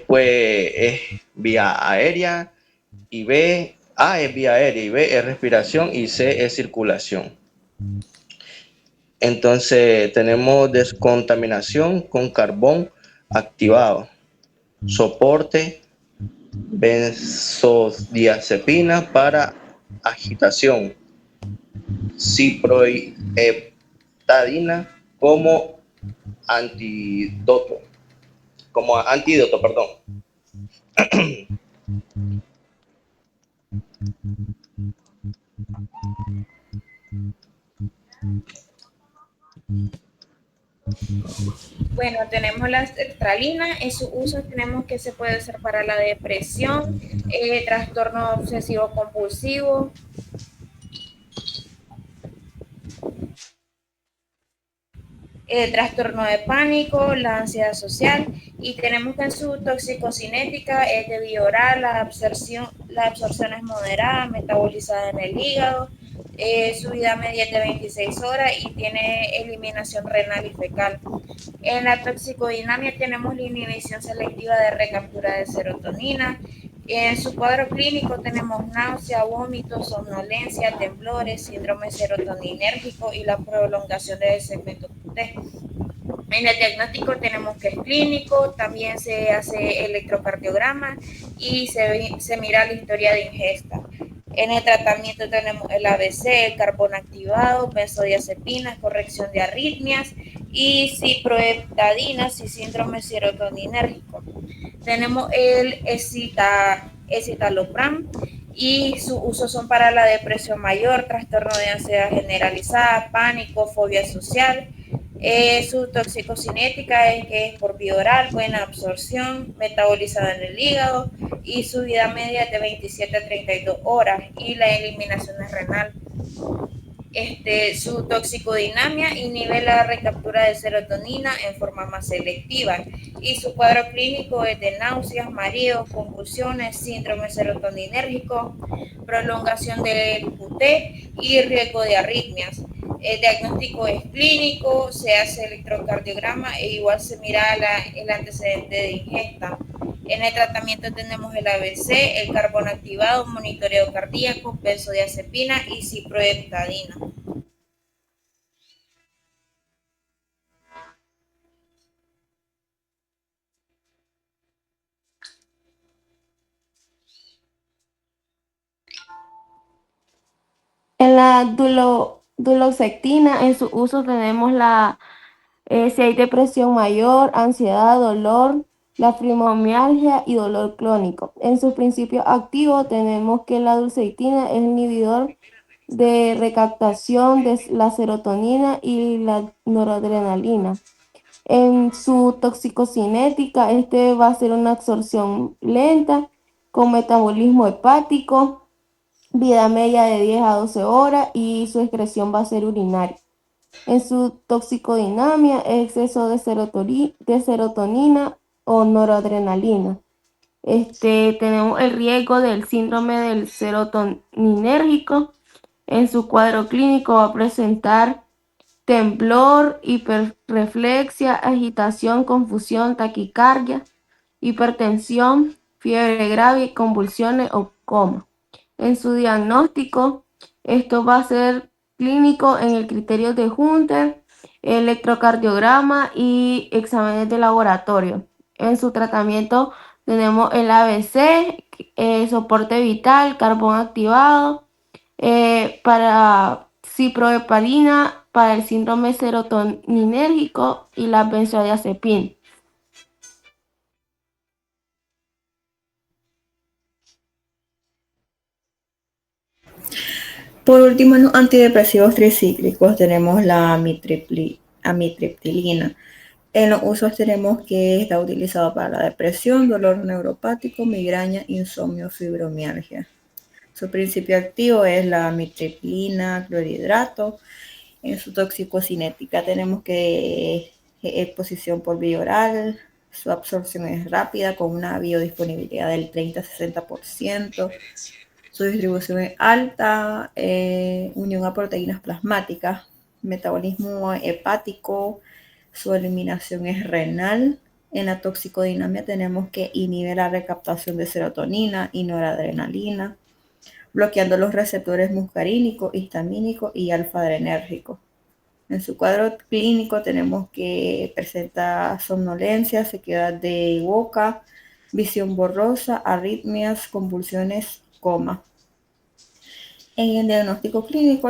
vía aérea, y B, A es vía aérea, y B es respiración, y C es circulación. Entonces tenemos descontaminación con carbón activado, soporte, benzodiazepina para agitación, ciproheptadina como antídoto, perdón. Bueno, tenemos la sertralina. En su uso tenemos que se puede usar para la depresión, trastorno obsesivo compulsivo, trastorno de pánico, la ansiedad social, y tenemos que en su toxicocinética es de vía oral, la absorción es moderada, metabolizada en el hígado, su vida media es de 26 horas y tiene eliminación renal y fecal. En la toxicodinamia tenemos la inhibición selectiva de recaptura de serotonina, En su cuadro clínico tenemos náusea, vómitos, somnolencia, temblores, síndrome serotoninérgico y la prolongación del segmento QT. En el diagnóstico tenemos que es clínico, también se hace electrocardiograma y se mira la historia de ingesta. En el tratamiento tenemos el ABC, el carbón activado, benzodiazepinas, corrección de arritmias y ciproheptadinas y síndrome serotoninérgico. Tenemos el escitalopram y su uso son para la depresión mayor, trastorno de ansiedad generalizada, pánico, fobia social. Su toxicocinética es que es por vía oral, buena absorción, metabolizada en el hígado y su vida media es de 27 a 32 horas y la eliminación es renal. Su toxicodinamia inhibe la recaptura de serotonina en forma más selectiva y su cuadro clínico es de náuseas, mareos, convulsiones, síndrome serotoninérgico, prolongación del QT y riesgo de arritmias. El diagnóstico es clínico, se hace electrocardiograma e igual se mira el antecedente de ingesta. En el tratamiento tenemos el ABC, el carbón activado, monitoreo cardíaco, benzodiazepina y ciproheptadina. En la duloxetina, en su uso tenemos si hay depresión mayor, ansiedad, dolor, la fibromialgia y dolor crónico. En sus principios activos tenemos que la dulcetina es inhibidor de recaptación de la serotonina y la noradrenalina. En su toxicocinética, va a ser una absorción lenta con metabolismo hepático, vida media de 10 a 12 horas y su excreción va a ser urinaria. En su toxicodinamia, exceso de serotonina o noradrenalina. Tenemos el riesgo del síndrome del serotoninérgico. En su cuadro clínico va a presentar temblor, hiperreflexia, agitación, confusión, taquicardia, hipertensión, fiebre grave, convulsiones o coma. En su diagnóstico, esto va a ser clínico en el criterio de Hunter, electrocardiograma y exámenes de laboratorio. En su tratamiento tenemos el ABC, soporte vital, carbón activado, para ciprohepalina, para el síndrome serotoninérgico y la benzodiazepina. Por último, en los antidepresivos tricíclicos tenemos la amitriptilina. En los usos tenemos que está utilizado para la depresión, dolor neuropático, migraña, insomnio, fibromialgia. Su principio activo es la amitriptilina, clorhidrato. En su toxicocinética tenemos que exposición por vía oral, su absorción es rápida con una biodisponibilidad del 30 a 60%. Su distribución es alta, unión a proteínas plasmáticas, metabolismo hepático, su eliminación es renal. En la toxicodinamia tenemos que inhibir la recaptación de serotonina y noradrenalina, bloqueando los receptores muscarínicos, histamínicos y alfa-adrenérgicos. En su cuadro clínico tenemos que presenta somnolencia, sequedad de boca, visión borrosa, arritmias, convulsiones, coma. En el diagnóstico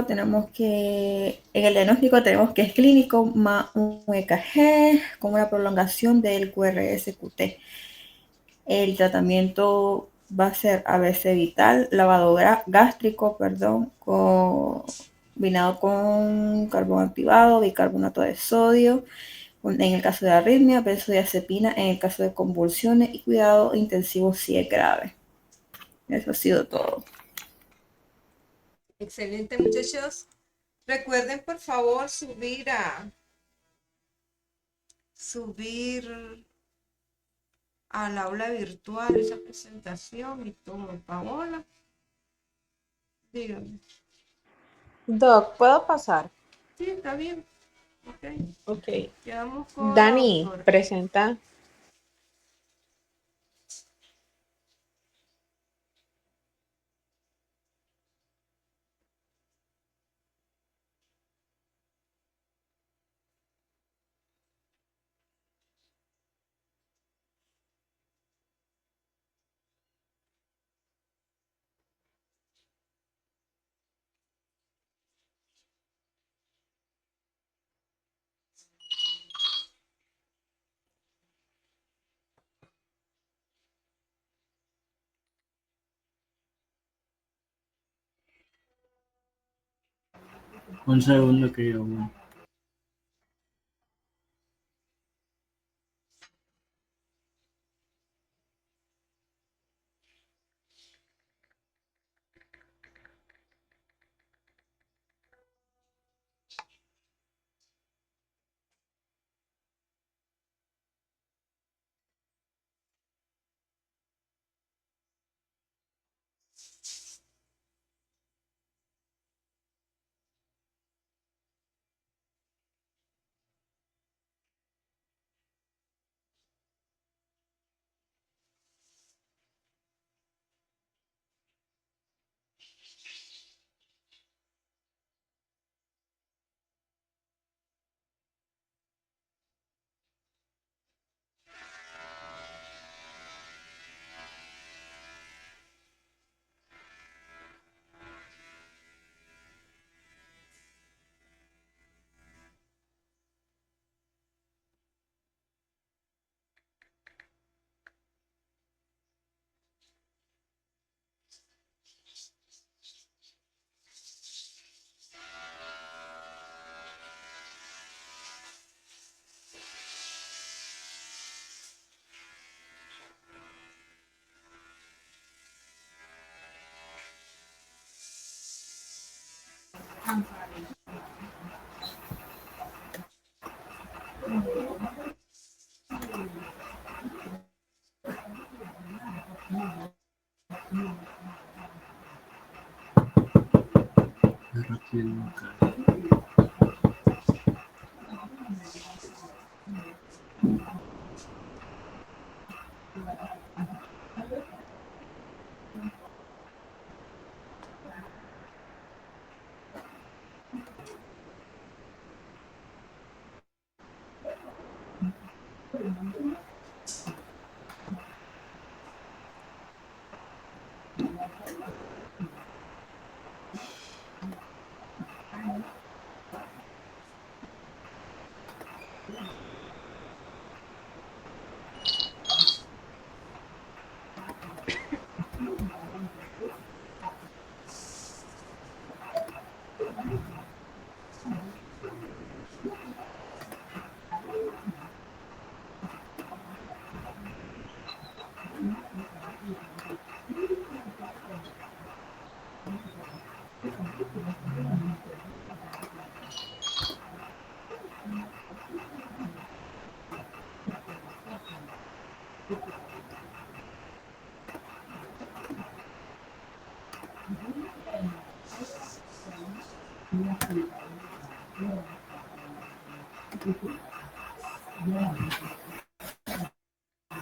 tenemos que es clínico más un EKG con una prolongación del QRS-QT. El tratamiento va a ser ABC vital, lavado gástrico, combinado con carbón activado, bicarbonato de sodio, en el caso de arritmia, benzodiazepina en el caso de convulsiones y cuidado intensivo si es grave. Eso ha sido todo. Excelente, muchachos. Recuerden, por favor, subir al aula virtual esa presentación y todo. Paola, dígame. Doc, ¿puedo pasar? Sí, está bien. Ok. Quedamos con Dani, la autora. presenta. Un segundo que yo voy.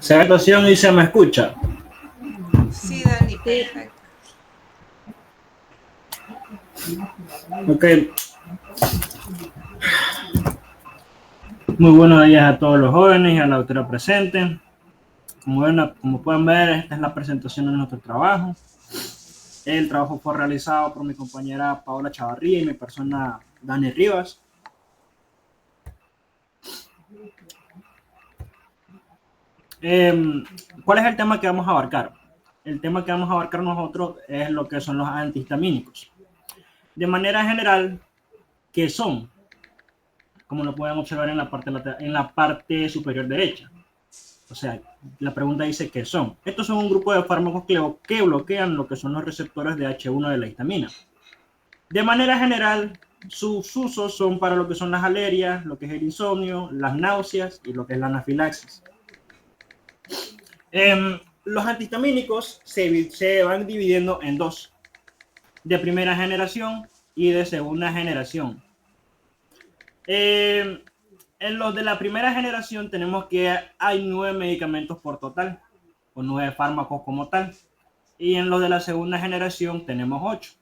Se ve la situación y se me escucha. Sí, Dani, perfecto. Ok. Muy buenos días a todos los jóvenes y a la autora presente. Como pueden ver, esta es la presentación de nuestro trabajo. El trabajo fue realizado por mi compañera Paola Chavarría y mi persona Dani Rivas. ¿Cuál es el tema que vamos a abarcar? El tema que vamos a abarcar nosotros es lo que son los antihistamínicos. De manera general, ¿qué son? Como lo pueden observar en la parte superior derecha. O sea, la pregunta dice ¿qué son? Estos son un grupo de fármacos que bloquean lo que son los receptores de H1 de la histamina. De manera general, sus usos son para lo que son las alergias, lo que es el insomnio, las náuseas y lo que es la anafilaxis. Los antihistamínicos se van dividiendo en dos, de primera generación y de segunda generación. En los de la primera generación tenemos que hay 9 medicamentos por total, o 9 fármacos como tal, y en los de la segunda generación tenemos 8.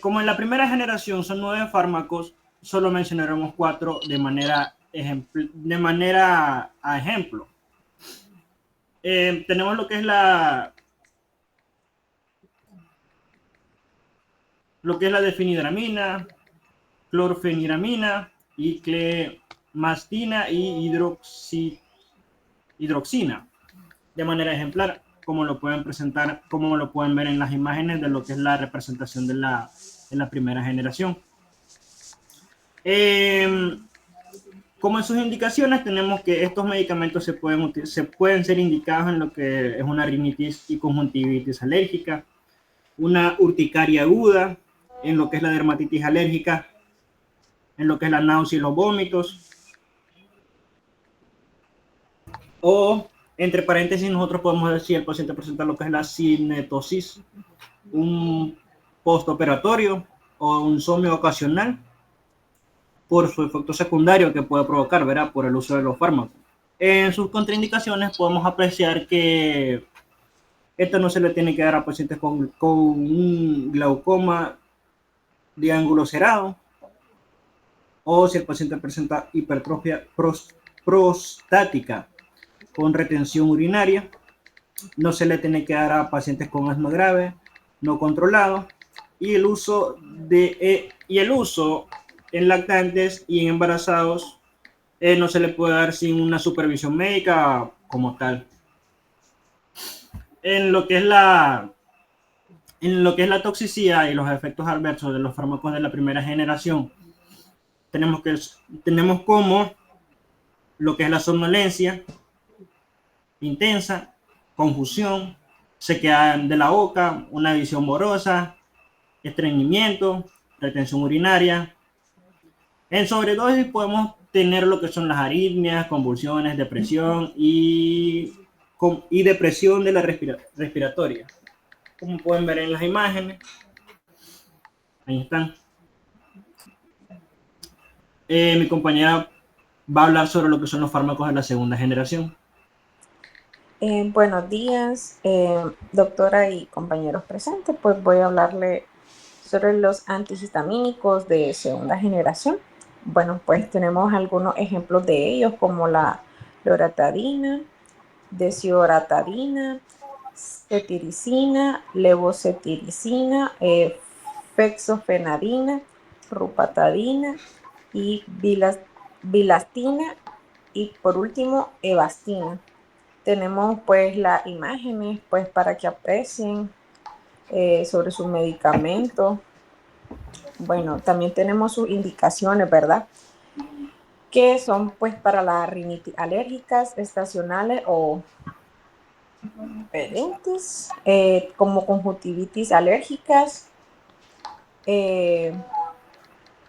Como en la primera generación son 9 fármacos, solo mencionaremos 4 de manera a ejemplo. Tenemos lo que es la difenidramina, clorfeniramina y clemastina y hidroxina de manera ejemplar, como lo pueden ver en las imágenes de lo que es la representación de en la primera generación. Como en sus indicaciones tenemos que estos medicamentos se pueden ser indicados en lo que es una rinitis y conjuntivitis alérgica, una urticaria aguda, en lo que es la dermatitis alérgica, en lo que es la náusea y los vómitos. O, entre paréntesis, nosotros podemos decir el paciente presenta lo que es la cinetosis, un postoperatorio o un insomnio ocasional por su efecto secundario que puede provocar, ¿verdad? Por el uso de los fármacos. En sus contraindicaciones podemos apreciar que esto no se le tiene que dar a pacientes con un glaucoma de ángulo cerrado, o si el paciente presenta hipertrofia prostática con retención urinaria. No se le tiene que dar a pacientes con asma grave, no controlado, y el uso en lactantes y en embarazados no se le puede dar sin una supervisión médica como tal. En lo que es la toxicidad y los efectos adversos de los fármacos de la primera generación, tenemos como lo que es la somnolencia intensa, confusión, sequedad de la boca, una visión borrosa, estreñimiento, retención urinaria. En sobredosis podemos tener lo que son las arritmias, convulsiones, depresión y depresión de la respiratoria. Como pueden ver en las imágenes, ahí están. Mi compañera va a hablar sobre lo que son los fármacos de la segunda generación. Buenos días, doctora y compañeros presentes. Pues voy a hablarle sobre los antihistamínicos de segunda generación. Bueno, pues tenemos algunos ejemplos de ellos, como la loratadina, desiloratadina, cetiricina, levocetiricina, fexofenadina, rupatadina y bilastina, y por último evastina. Tenemos pues las imágenes pues para que aprecien sobre su medicamento. Bueno, también tenemos sus indicaciones, ¿verdad? Que son pues para las rinitis alérgicas estacionales o perentes, como conjuntivitis alérgicas,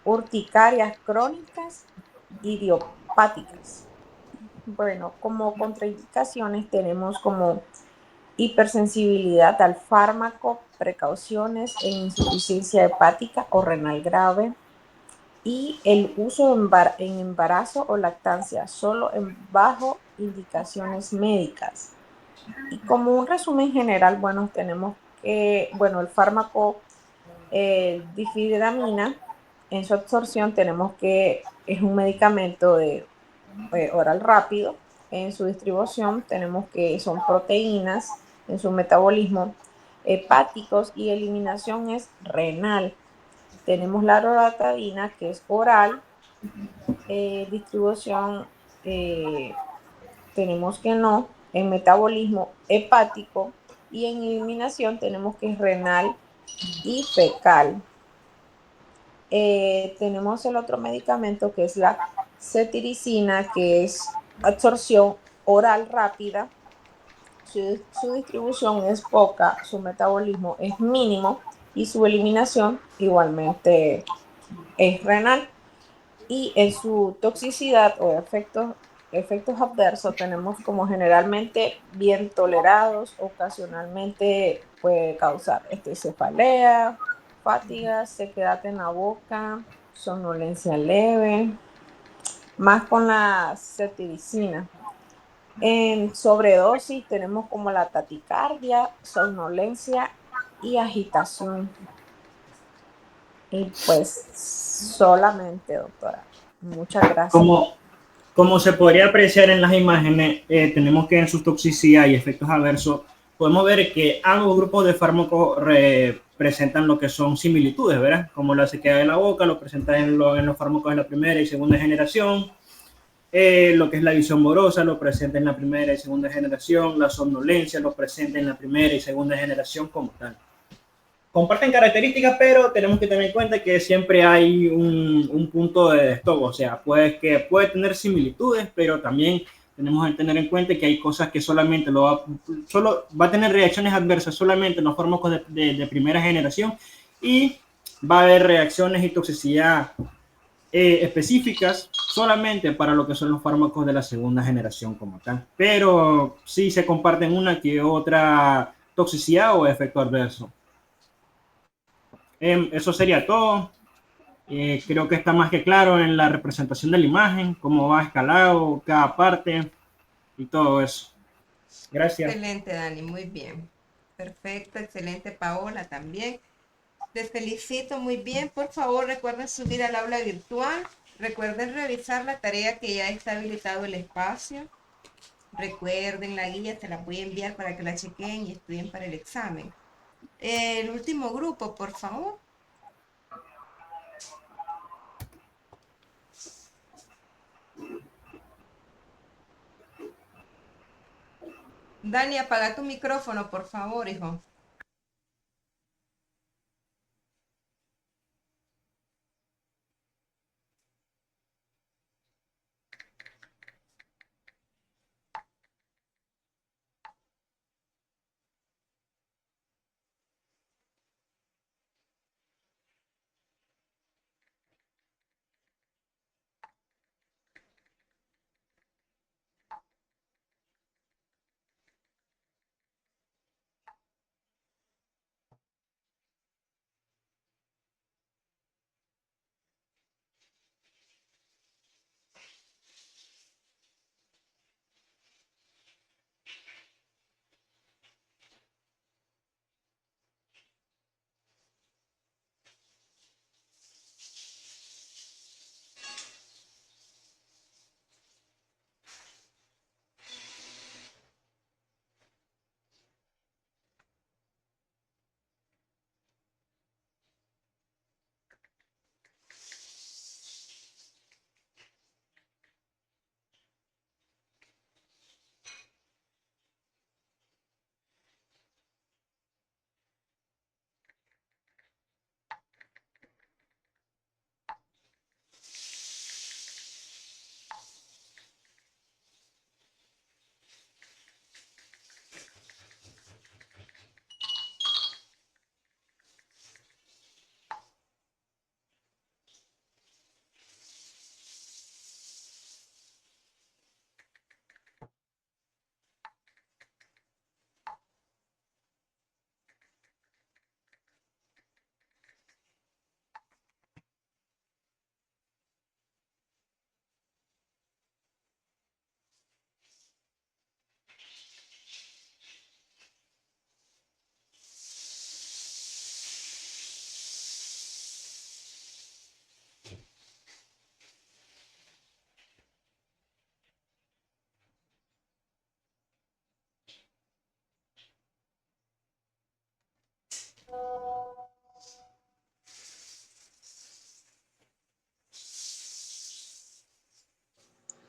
urticarias crónicas, idiopáticas. Bueno, como contraindicaciones tenemos como hipersensibilidad al fármaco, precauciones en insuficiencia hepática o renal grave, y el uso en embarazo o lactancia solo bajo indicaciones médicas. Y como un resumen general, bueno, tenemos que, bueno, el fármaco difidramina, en su absorción tenemos que es un medicamento de oral rápido. En su distribución tenemos que son proteínas, en su metabolismo hepáticos, y eliminación es renal. Tenemos la loratadina, que es oral, distribución tenemos que no, en metabolismo hepático, y en eliminación tenemos que es renal y fecal. Tenemos el otro medicamento que es la cetiricina, que es absorción oral rápida, su distribución es poca, su metabolismo es mínimo y su eliminación igualmente es renal. Y en su toxicidad o efectos adversos tenemos como generalmente bien tolerados, ocasionalmente puede causar cefalea, fatiga, sequedad en la boca, somnolencia leve, más con la cetiricina. En sobredosis tenemos como la taticardia, somnolencia y agitación. Y pues solamente, doctora. Muchas gracias. Como se podría apreciar en las imágenes, tenemos que en su toxicidad y efectos adversos podemos ver que ambos grupos de fármacos presentan lo que son similitudes, ¿verdad? Como la sequedad de la boca, lo presentan en los fármacos de la primera y segunda generación. Lo que es la visión borrosa lo presenta en la primera y segunda generación. La somnolencia lo presenta en la primera y segunda generación como tal. comparten características, pero tenemos que tener en cuenta que siempre hay un punto de stop, o sea, puede tener similitudes, pero también tenemos que tener en cuenta que hay cosas que solamente solo va a tener reacciones adversas solamente en los fármacos de primera generación, y va a haber reacciones y toxicidad específicas solamente para lo que son los fármacos de la segunda generación como tal, pero sí se comparten una que otra toxicidad o efecto adverso. Eso sería todo. Creo que está más que claro en la representación de la imagen, cómo va escalado cada parte y todo eso. Gracias. Excelente, Dani, muy bien. Perfecto, excelente, Paola, también. Les felicito muy bien. Por favor, recuerden subir al aula virtual. Recuerden revisar la tarea que ya está habilitado el espacio. Recuerden la guía, se la voy a enviar para que la chequen y estudien para el examen. El último grupo, por favor. Dani, apaga tu micrófono, por favor, hijo.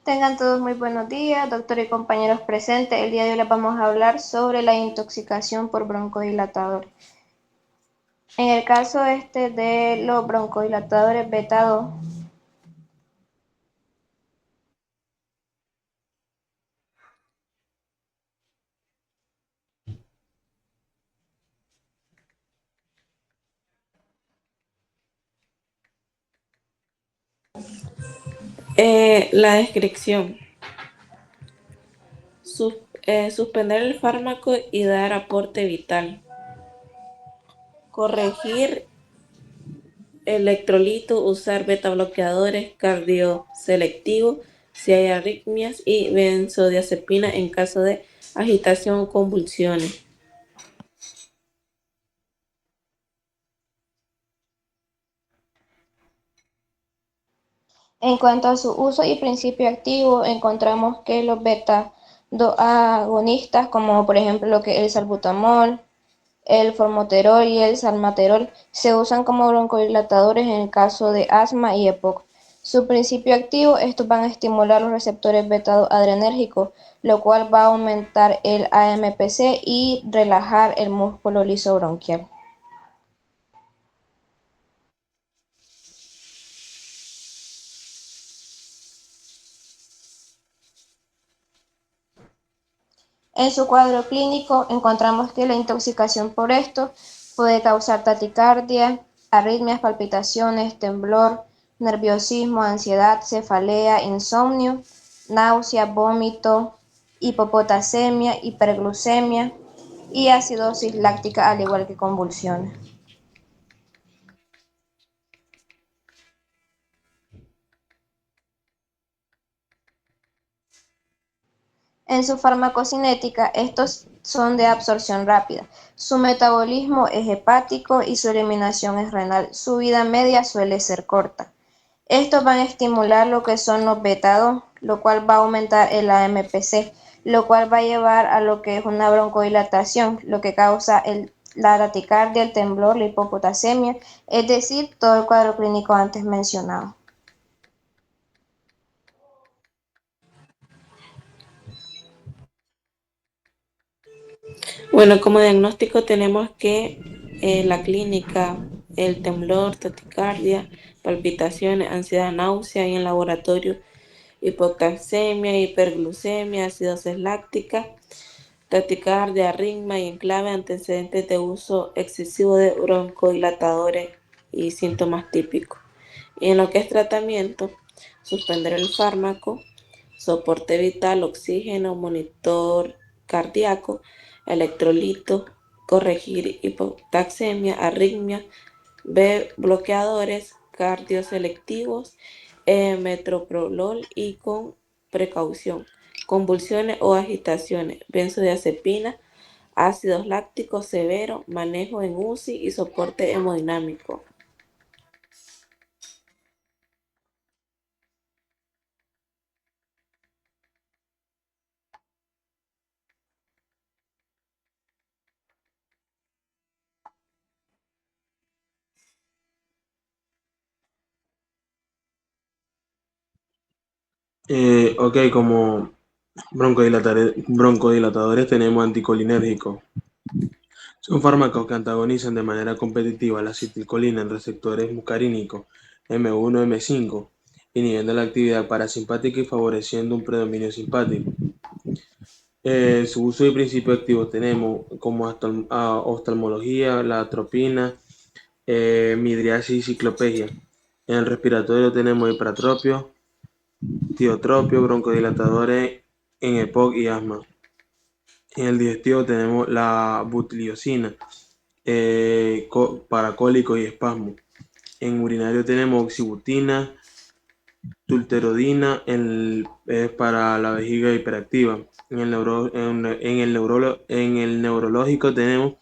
Tengan todos muy buenos días, doctor y compañeros presentes. El día de hoy les vamos a hablar sobre la intoxicación por broncodilatadores. En el caso de los broncodilatadores beta 2, La descripción. Suspender el fármaco y dar aporte vital. Corregir electrolito, usar beta bloqueadores cardioselectivos si hay arritmias y benzodiazepina en caso de agitación o convulsiones. en cuanto a su uso y principio activo, encontramos que los beta 2 agonistas, como por ejemplo lo que es el salbutamol, el formoterol y el salmeterol, se usan como broncodilatadores en el caso de asma y EPOC. Su principio activo, estos van a estimular los receptores beta 2 adrenérgicos, lo cual va a aumentar el AMPC y relajar el músculo liso bronquial. En su cuadro clínico encontramos que la intoxicación por esto puede causar taquicardia, arritmias, palpitaciones, temblor, nerviosismo, ansiedad, cefalea, insomnio, náusea, vómito, hipopotasemia, hiperglucemia y acidosis láctica, al igual que convulsiones. En su farmacocinética, estos son de absorción rápida. Su metabolismo es hepático y su eliminación es renal. Su vida media suele ser corta. Estos van a estimular lo que son los beta-2, lo cual va a aumentar el AMPC, lo cual va a llevar a lo que es una broncodilatación, lo que causa la taquicardia, el temblor, la hipopotasemia, es decir, todo el cuadro clínico antes mencionado. Bueno, como diagnóstico tenemos que la clínica, el temblor, taquicardia, palpitaciones, ansiedad, náusea y en laboratorio hipocalemia, hiperglucemia, acidosis láctica, taquicardia, arritmia y en clave antecedentes de uso excesivo de broncodilatadores y síntomas típicos. Y en lo que es tratamiento, suspender el fármaco, soporte vital, oxígeno, monitor cardíaco, electrolitos, corregir hipotaxemia, arritmia, B bloqueadores cardioselectivos, metoprolol y con precaución, convulsiones o agitaciones, benzodiazepina, ácidos lácticos severos, manejo en UCI y soporte hemodinámico. Ok, como broncodilatadores tenemos anticolinérgicos. Son fármacos que antagonizan de manera competitiva la acetilcolina en receptores muscarínicos M1, M5, inhibiendo la actividad parasimpática y favoreciendo un predominio simpático. Su uso y principios activos tenemos como oftalmología, la atropina, midriasis y ciclopegia. En el respiratorio tenemos hipratropio, tiotropio, broncodilatadores en EPOC y asma. En el digestivo tenemos la butiliosina, para cólicos y espasmos. En urinario tenemos oxibutina, tulterodina, es para la vejiga hiperactiva. En el neurológico tenemos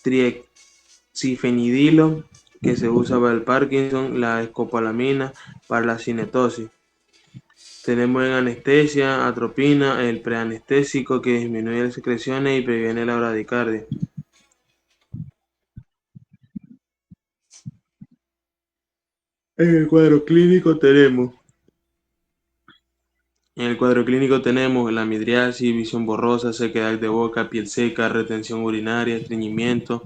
triexifenidilo, que se usa para el Parkinson, la escopolamina para la cinetosis. Tenemos en anestesia, atropina, el preanestésico que disminuye las secreciones y previene la bradicardia. En el cuadro clínico tenemos la midriasis, visión borrosa, sequedad de boca, piel seca, retención urinaria, estreñimiento,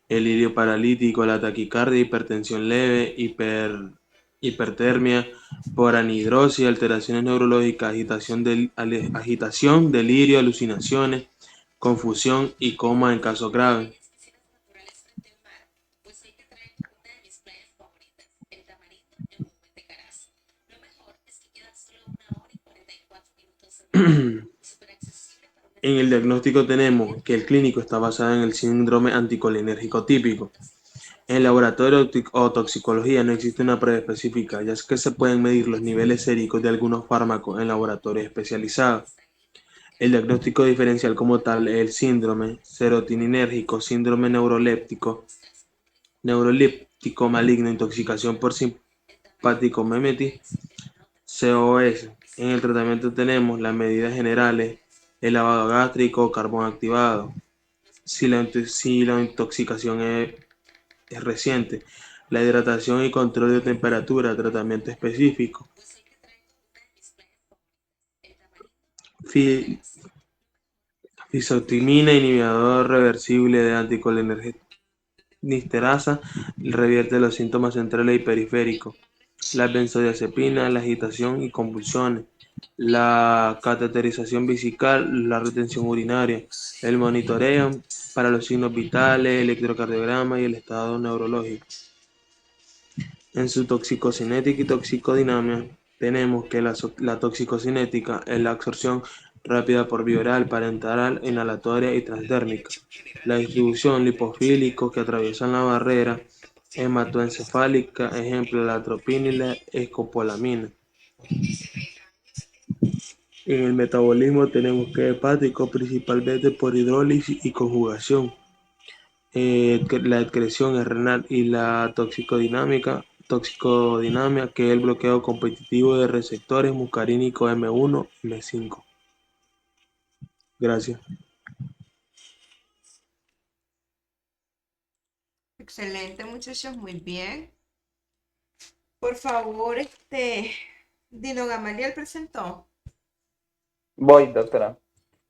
el lirio paralítico, la taquicardia, hipertensión leve, hipertermia por anhidrosis, alteraciones neurológicas, agitación, delirio, alucinaciones, confusión y coma en casos graves. En el diagnóstico tenemos que el clínico está basado en el síndrome anticolinérgico típico. En el laboratorio o toxicología no existe una prueba específica, ya que se pueden medir los niveles séricos de algunos fármacos en laboratorios especializados. El diagnóstico diferencial como tal es el síndrome serotoninérgico, síndrome neuroléptico maligno, intoxicación por simpático mimetis, COS. En el tratamiento tenemos las medidas generales, el lavado gástrico, carbón activado. Si la intoxicación es reciente, la hidratación y control de temperatura, tratamiento específico. Fisotimina, inhibidor reversible de anticolinesterasa, revierte los síntomas centrales y periféricos. La benzodiazepina, la agitación y convulsiones. la cateterización vesical, la retención urinaria, el monitoreo para los signos vitales, el electrocardiograma y el estado neurológico. En su toxicocinética y toxicodinamia tenemos que la toxicocinética es la absorción rápida por vía oral, parenteral, inhalatoria y transdérmica. La distribución lipofílico que atraviesan la barrera hematoencefálica, ejemplo la atropina y la escopolamina. En el metabolismo tenemos que hepático principalmente por hidrólisis y conjugación. La excreción es renal y la toxicodinamia, que es el bloqueo competitivo de receptores muscarínicos M1 y M5. Gracias. Excelente, muchachos, muy bien. Por favor, Dino Gamaliel presentó. Voy, doctora.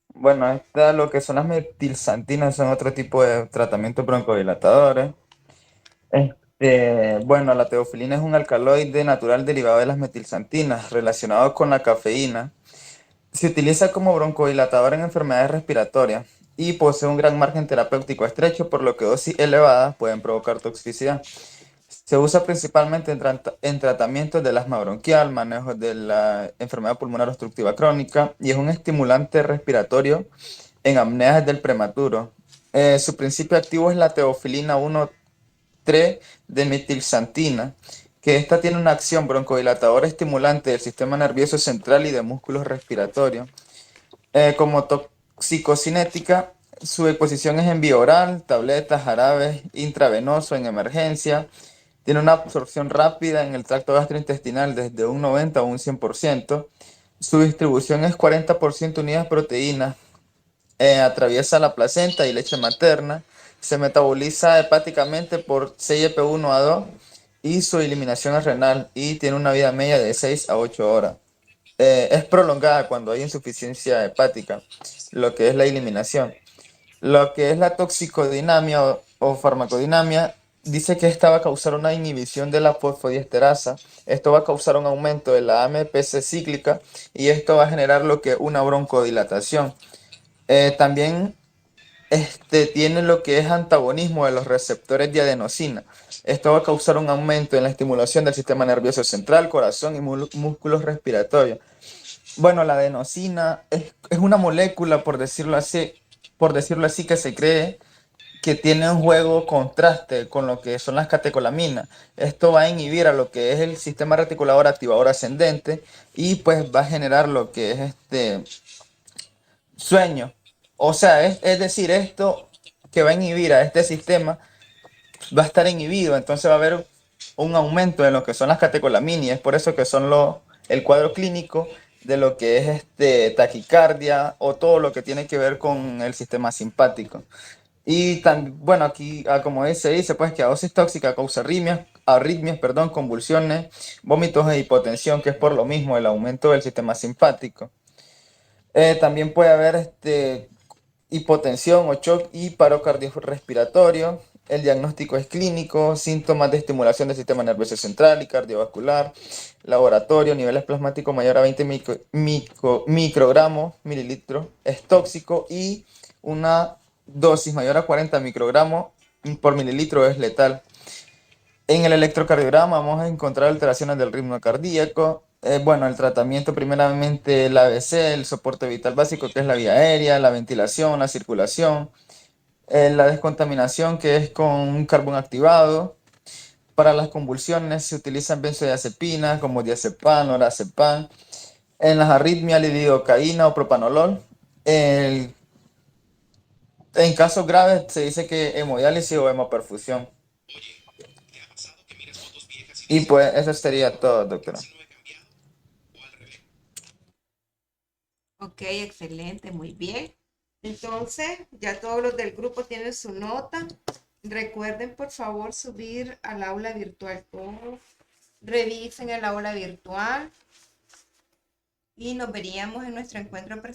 Bueno, lo que son las metilsantinas son otro tipo de tratamientos broncodilatadores. Bueno, la teofilina es un alcaloide natural derivado de las metilsantinas relacionado con la cafeína. Se utiliza como broncodilatador en enfermedades respiratorias y posee un gran margen terapéutico estrecho, por lo que dosis elevadas pueden provocar toxicidad. Se usa principalmente en tratamientos del asma bronquial, manejo de la enfermedad pulmonar obstructiva crónica y es un estimulante respiratorio en apneas del prematuro. Su principio activo es la teofilina 1,3 de metilsantina, que esta tiene una acción broncodilatadora estimulante del sistema nervioso central y de músculos respiratorios. Como toxicocinética, su exposición es en vía oral, tabletas, jarabes, intravenoso en emergencia. Tiene una absorción rápida en el tracto gastrointestinal desde un 90 a un 100%. Su distribución es 40% unidas proteínas. Atraviesa la placenta y leche materna. Se metaboliza hepáticamente por CYP1A2 y su eliminación es renal y tiene una vida media de 6 a 8 horas. Es prolongada cuando hay insuficiencia hepática, lo que es la eliminación. Lo que es la toxicodinamia o farmacodinamia, dice que esta va a causar una inhibición de la fosfodiesterasa. Esto va a causar un aumento de la AMPC cíclica y esto va a generar lo que es una broncodilatación. También tiene lo que es antagonismo de los receptores de adenosina. Esto va a causar un aumento en la estimulación del sistema nervioso central, corazón y músculos respiratorios. Bueno, la adenosina es una molécula, por decirlo así, que se cree que tiene un juego contraste con lo que son las catecolaminas. Esto va a inhibir a lo que es el sistema reticulador activador ascendente y pues va a generar lo que es sueño. O sea, es decir, esto que va a inhibir a este sistema va a estar inhibido, entonces va a haber un aumento en lo que son las catecolaminas y es por eso que son el cuadro clínico de lo que es taquicardia o todo lo que tiene que ver con el sistema simpático. Y bueno, aquí, como dice pues que a dosis tóxica causa arritmias, convulsiones, vómitos e hipotensión, que es por lo mismo el aumento del sistema simpático. También puede haber hipotensión o shock y paro cardiorrespiratorio. El diagnóstico es clínico, síntomas de estimulación del sistema nervioso central y cardiovascular, laboratorio, niveles plasmáticos mayor a 20 microgramos, mililitros, es tóxico y una dosis mayor a 40 microgramos por mililitro es letal. En el electrocardiograma vamos a encontrar alteraciones del ritmo cardíaco. Bueno, el tratamiento primeramente el ABC, el soporte vital básico, que es la vía aérea, la ventilación, la circulación, la descontaminación, que es con un carbón activado. Para las convulsiones se utilizan benzodiazepinas como diazepam, lorazepam. En las arritmias, lidocaína o propanolol. En casos graves se dice que hemodiálisis o hemoperfusión. Y pues eso sería todo, doctora. Ok, excelente, muy bien. Entonces, ya todos los del grupo tienen su nota. Recuerden, por favor, subir al aula virtual todos. Revisen el aula virtual. Y nos veríamos en nuestro encuentro presencial